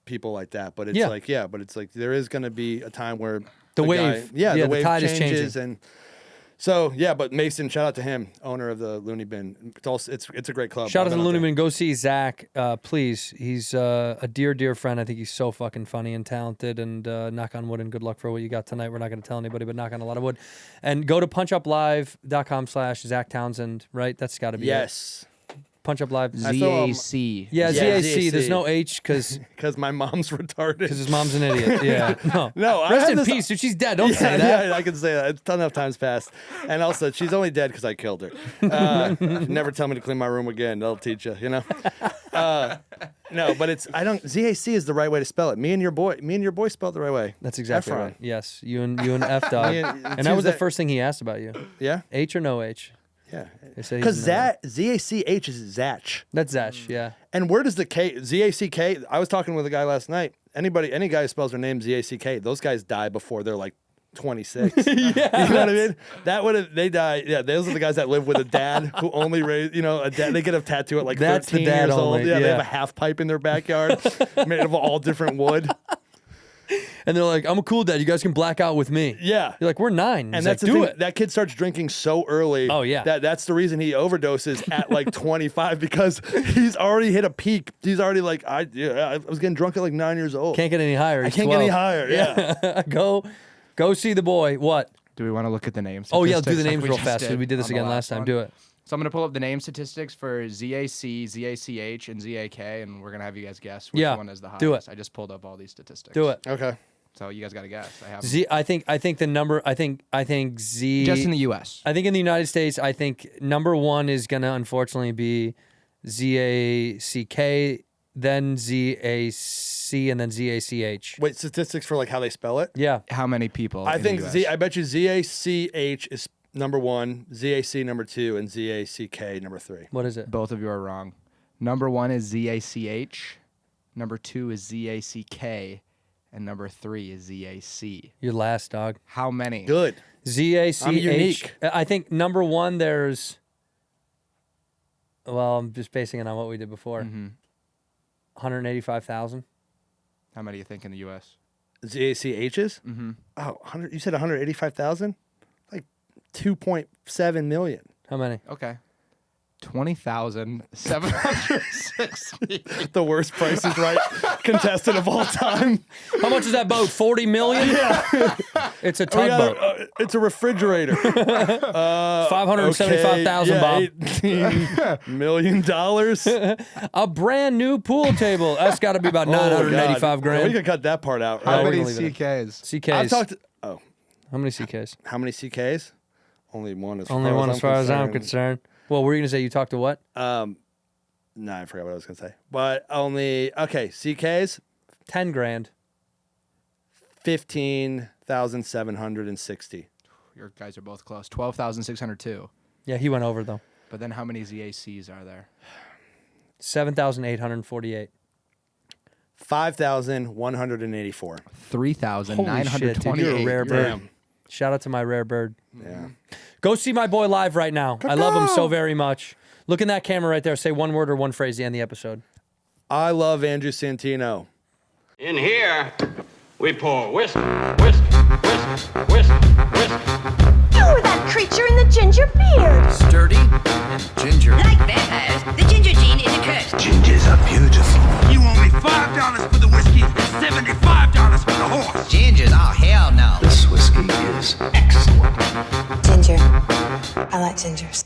people like that. But it's like there is going to be a time where The guy- wave. yeah, Yeah, the the wave tide is changes changing. and. So yeah, but Mason, shout out to him, owner of the Looney Bin. It's a great club. shout out I've to been Looney there. Bin. Go see Zach, please. He's a dear friend. I think he's so fucking funny and talented. And knock on wood and good luck for what you got tonight. We're not going to tell anybody, but knock on a lot of wood. And go to punchuplive.com/Zac Townsend. Right, that's got to be Yes, it. Punch Up Live. ZAC. Yeah, Yeah, ZAC. There's ZAC. no H because because my mom's retarded. his mom's an idiot. Yeah. No. No, I Rest had in this- peace, dude. She's dead. Don't say that. Yeah, I can say that. It's a ton of times passed. And also, she's only dead because I killed her. Never tell me to clean my room again. That'll teach you, No, but ZAC is the right way to spell it. Me and your boy spelled the right way. That's exactly Efron. right. Yes, you and F dog. And that was the first thing he asked about you. Yeah? H or no H? Yeah. They said Because he's no. ZACH is Zach. That's Zach. Yeah. And where does the K, ZACK, I was talking with a guy last night. Any guy who spells their name ZACK, those guys die before they're like 26. Yeah. You know what I mean? They die. Yeah, those are the guys that live with a dad who only raised, a dad. They get a tattoo at like That's the 13 dad years only, old. Yeah, they yeah. have a half pipe in their backyard made of all different wood. And they're like, I'm a cool dad. You guys can black out with me. Yeah. You're like, we're 9. And He's that's like, the do thing. it. That kid starts drinking so early. Oh, yeah. That's the reason he overdoses at like 25 because he's already hit a peak. He's already like, I was getting drunk at like 9 years old. Can't get any higher. I He's can't get any 12. higher. Yeah. Go Go see the boy. What? Do we want to look at the names? Oh, yeah, do the Statistics names we real just fast did because we did this on the again last time. one? Do it. So I'm going to pull up the name statistics for ZAC, ZACH, and ZAK, and we're going to have you guys guess which Yeah, one is the highest. do it. I just pulled up all these statistics. Do it. Okay. So you guys got to guess. I have I think the number. I think Z. just in the U.S. I think in the United States, I think number one is gonna unfortunately be ZACK, then ZAC, and then ZACH. Wait, statistics for like how they spell it? Yeah. How many people? I in think the US? I bet you ZACH is number 1, ZAC number 2, and ZACK number 3. What is it? Both of you are wrong. Number 1 is ZACH. Number 2 is ZACK. And number 3 is ZAC. Your last dog. How many? Good. ZACH. I'm unique. I think number one there's. Well, I'm just basing it on what we did before. 185,000. How many do you think in the U.S.? ZACHs? Mm-hmm. Oh, 100, you said 185,000? Like 2.7 million. How many? Okay. 20,760. The worst Price is Right contestant of all time. How much is that boat? 40 million? Yeah. It's a tugboat. It's a refrigerator. 575,000, Bob. $18 million. A brand new pool table. That's got to be about 985 God. grand. We could cut that part out. How Right? many we're gonna leave CKs? CKs. I've talked. Oh, How many CKs? how many CKs? Only one. Only one as far as I'm concerned. Well, were you going to say you talked to what? No, I forgot what I was gonna say. But only CKs 10 grand. 15,760. Your guys are both close. 12,602. Yeah, he went over though. But then how many ZACs are there? 7,848. 5,184. 3,928. Holy shit, dude, you're a rare bird. Damn. Shout out to my rare bird. Yeah. Go see my boy live right now. I love him so very much. Look in that camera right there. Say one word or one phrase to end the episode. I love Andrew Santino. In here, we pour whisk, whisk, whisk, whisk, whisk. You're that creature in the ginger beard. Sturdy and ginger. Like vampires, the ginger gene is a curse. Gingers are beautiful. You owe me $5 for the whiskey and $75 for the horse. Gingers? Oh, hell no. This whiskey is excellent. Ginger. I like gingers.